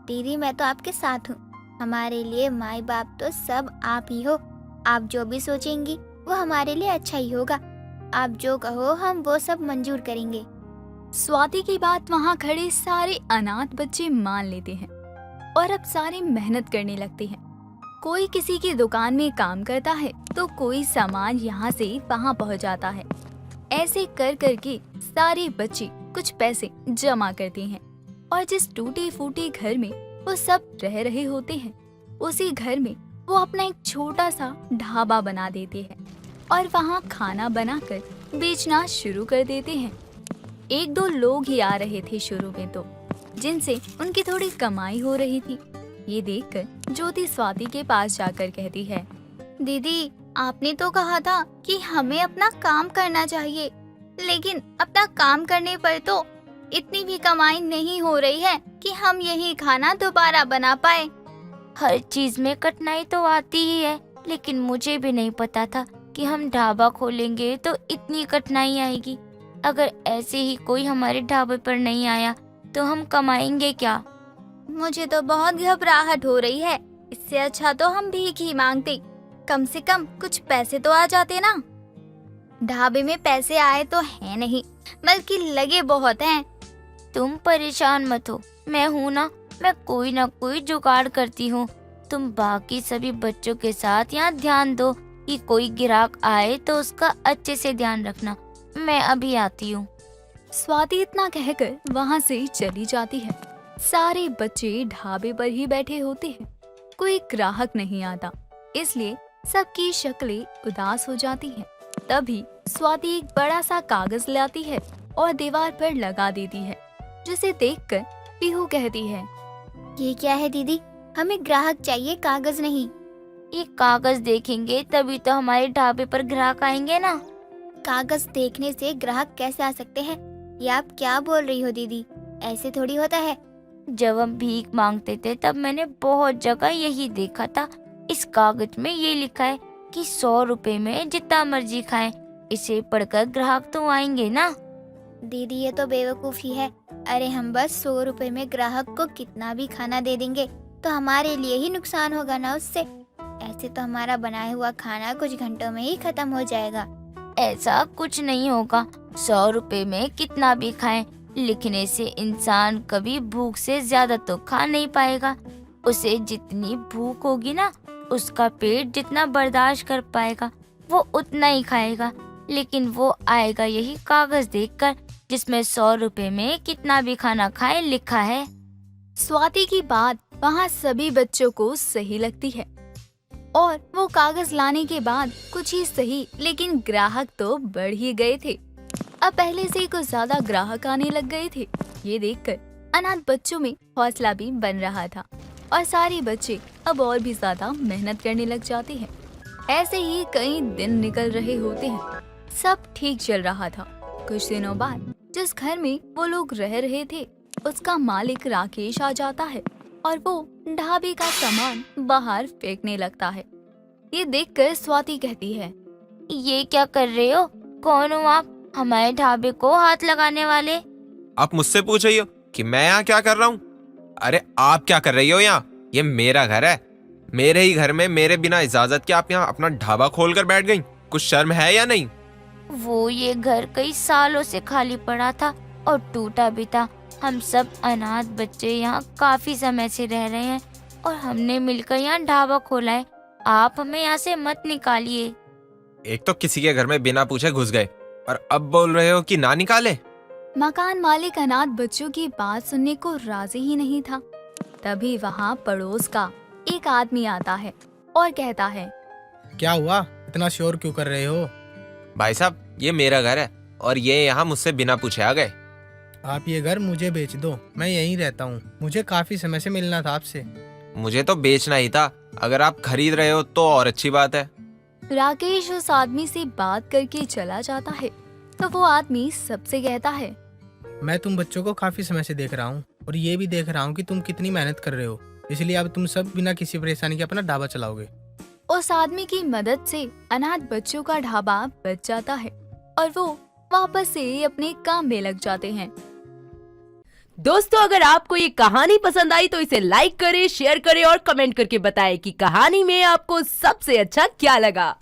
दीदी, मैं तो आपके साथ हूँ। हमारे लिए माई बाप तो सब आप ही हो। आप जो भी सोचेंगी वो हमारे लिए अच्छा ही होगा। आप जो कहो हम वो सब मंजूर करेंगे। स्वाति की बात वहाँ खड़े सारे अनाथ बच्चे मान लेते हैं और अब सारे मेहनत करने लगते हैं। कोई किसी की दुकान में काम करता है तो कोई सामान यहाँ से वहाँ पहुँच जाता है। ऐसे कर करके सारे बच्चे कुछ पैसे जमा करते हैं और जिस टूटे फूटे घर में वो सब रह रहे होते हैं उसी घर में वो अपना एक छोटा सा ढाबा बना देते हैं और वहाँ खाना बनाकर बेचना शुरू कर देते हैं। एक दो लोग ही आ रहे थे शुरू में तो, जिनसे उनकी थोड़ी कमाई हो रही थी। ये देखकर ज्योति स्वाति के पास जाकर कहती है, दीदी, आपने तो कहा था कि हमें अपना काम करना चाहिए, लेकिन अपना काम करने पर तो इतनी भी कमाई नहीं हो रही है कि हम यही खाना दोबारा बना पाए। हर चीज में कठिनाई तो आती ही है, लेकिन मुझे भी नहीं पता था कि हम ढाबा खोलेंगे तो इतनी कठिनाई आएगी। अगर ऐसे ही कोई हमारे ढाबे पर नहीं आया तो हम कमाएंगे क्या? मुझे तो बहुत घबराहट हो रही है। इससे अच्छा तो हम भीख ही मांगते, कम से कम कुछ पैसे तो आ जाते ना। ढाबे में पैसे आए तो है नहीं, बल्कि लगे बहुत हैं। तुम परेशान मत हो, मैं हूँ ना, मैं कोई ना कोई जुगाड़ करती हूँ। तुम बाकी सभी बच्चों के साथ यहाँ ध्यान दो कि कोई ग्राहक आए तो उसका अच्छे से ध्यान रखना। मैं अभी आती हूँ। स्वाति इतना कहकर वहाँ से चली जाती है। सारे बच्चे ढाबे पर ही बैठे होते हैं, कोई ग्राहक नहीं आता, इसलिए सबकी शक्लें उदास हो जाती हैं। तभी स्वाति एक बड़ा सा कागज लाती है और दीवार पर लगा देती है, जिसे देखकर पीहू कहती है, ये क्या है दीदी? हमें ग्राहक चाहिए, कागज नहीं। ये कागज देखेंगे तभी तो हमारे ढाबे पर ग्राहक आएंगे ना। कागज देखने से ग्राहक कैसे आ सकते हैं? ये आप क्या बोल रही हो दीदी? ऐसे थोड़ी होता है। जब हम भीख मांगते थे तब मैंने बहुत जगह यही देखा था। इस कागज में ये लिखा है कि 100 रुपए में जितना मर्जी खाएं। इसे पढ़कर ग्राहक तो आएंगे ना। दीदी, ये तो बेवकूफ़ी है। अरे हम बस 100 रुपए में ग्राहक को कितना भी खाना दे देंगे तो हमारे लिए ही नुकसान होगा ना उससे। ऐसे तो हमारा बनाया हुआ खाना कुछ घंटों में ही खत्म हो जाएगा। ऐसा कुछ नहीं होगा। 100 रुपए में कितना भी खाएं, लिखने से इंसान कभी भूख से ज्यादा तो खा नहीं पाएगा। उसे जितनी भूख होगी ना, उसका पेट जितना बर्दाश्त कर पाएगा वो उतना ही खाएगा। लेकिन वो आएगा यही कागज देखकर जिसमें 100 रुपए में कितना भी खाना खाए लिखा है। स्वाति की बात वहाँ सभी बच्चों को सही लगती है और वो कागज लाने के बाद कुछ ही सही, लेकिन ग्राहक तो बढ़ ही गए थे। अब पहले से ही कुछ ज्यादा ग्राहक आने लग गए थे। ये देखकर अनाथ बच्चों में हौसला भी बन रहा था और सारे बच्चे अब और भी ज्यादा मेहनत करने लग जाते हैं। ऐसे ही कई दिन निकल रहे होते हैं, सब ठीक चल रहा था। कुछ दिनों बाद जिस घर में वो लोग रह रहे थे उसका मालिक राकेश आ जाता है और वो ढाबे का सामान बाहर फेंकने लगता है। ये देखकर स्वाति कहती है, ये क्या कर रहे हो? कौन हो आप? हमारे ढाबे को हाथ लगाने वाले। आप मुझसे पूछ रही हो कि मैं यहाँ क्या कर रहा हूँ? अरे आप क्या कर रही हो यहाँ? ये मेरा घर है। मेरे ही घर में मेरे बिना इजाजत के आप यहाँ अपना ढाबा खोल कर बैठ गई। कुछ शर्म है या नहीं? वो ये घर कई सालों से खाली पड़ा था और टूटा भी था। हम सब अनाथ बच्चे यहाँ काफी समय से रह रहे हैं और हमने मिलकर यहाँ ढाबा खोला है। आप हमें यहाँ से मत निकालिए। एक तो किसी के घर में बिना पूछे घुस गए और अब बोल रहे हो कि ना निकाले। मकान मालिक अनाथ बच्चों की बात सुनने को राजी ही नहीं था। तभी वहाँ पड़ोस का एक आदमी आता है और कहता है, क्या हुआ? इतना शोर क्यों कर रहे हो? भाई साहब, ये मेरा घर है और ये यहाँ मुझसे बिना पूछे आ गए। आप ये घर मुझे बेच दो, मैं यहीं रहता हूँ। मुझे काफी समय से मिलना था आपसे। मुझे तो बेचना ही था। अगर आप खरीद रहे हो तो और अच्छी बात है। राकेश उस आदमी से बात करके चला जाता है तो वो आदमी सबसे कहता है, मैं तुम बच्चों को काफी समय से देख रहा हूँ और ये भी देख रहा हूँ कि तुम कितनी मेहनत कर रहे हो, इसलिए अब तुम सब बिना किसी परेशानी के अपना ढाबा चलाओगे। उस आदमी की मदद से अनाथ बच्चों का ढाबा बच जाता है और वो वापस से अपने काम में लग जाते हैं। दोस्तों, अगर आपको ये कहानी पसंद आई तो इसे लाइक करें, शेयर करें और कमेंट करके बताएं कि कहानी में आपको सबसे अच्छा क्या लगा।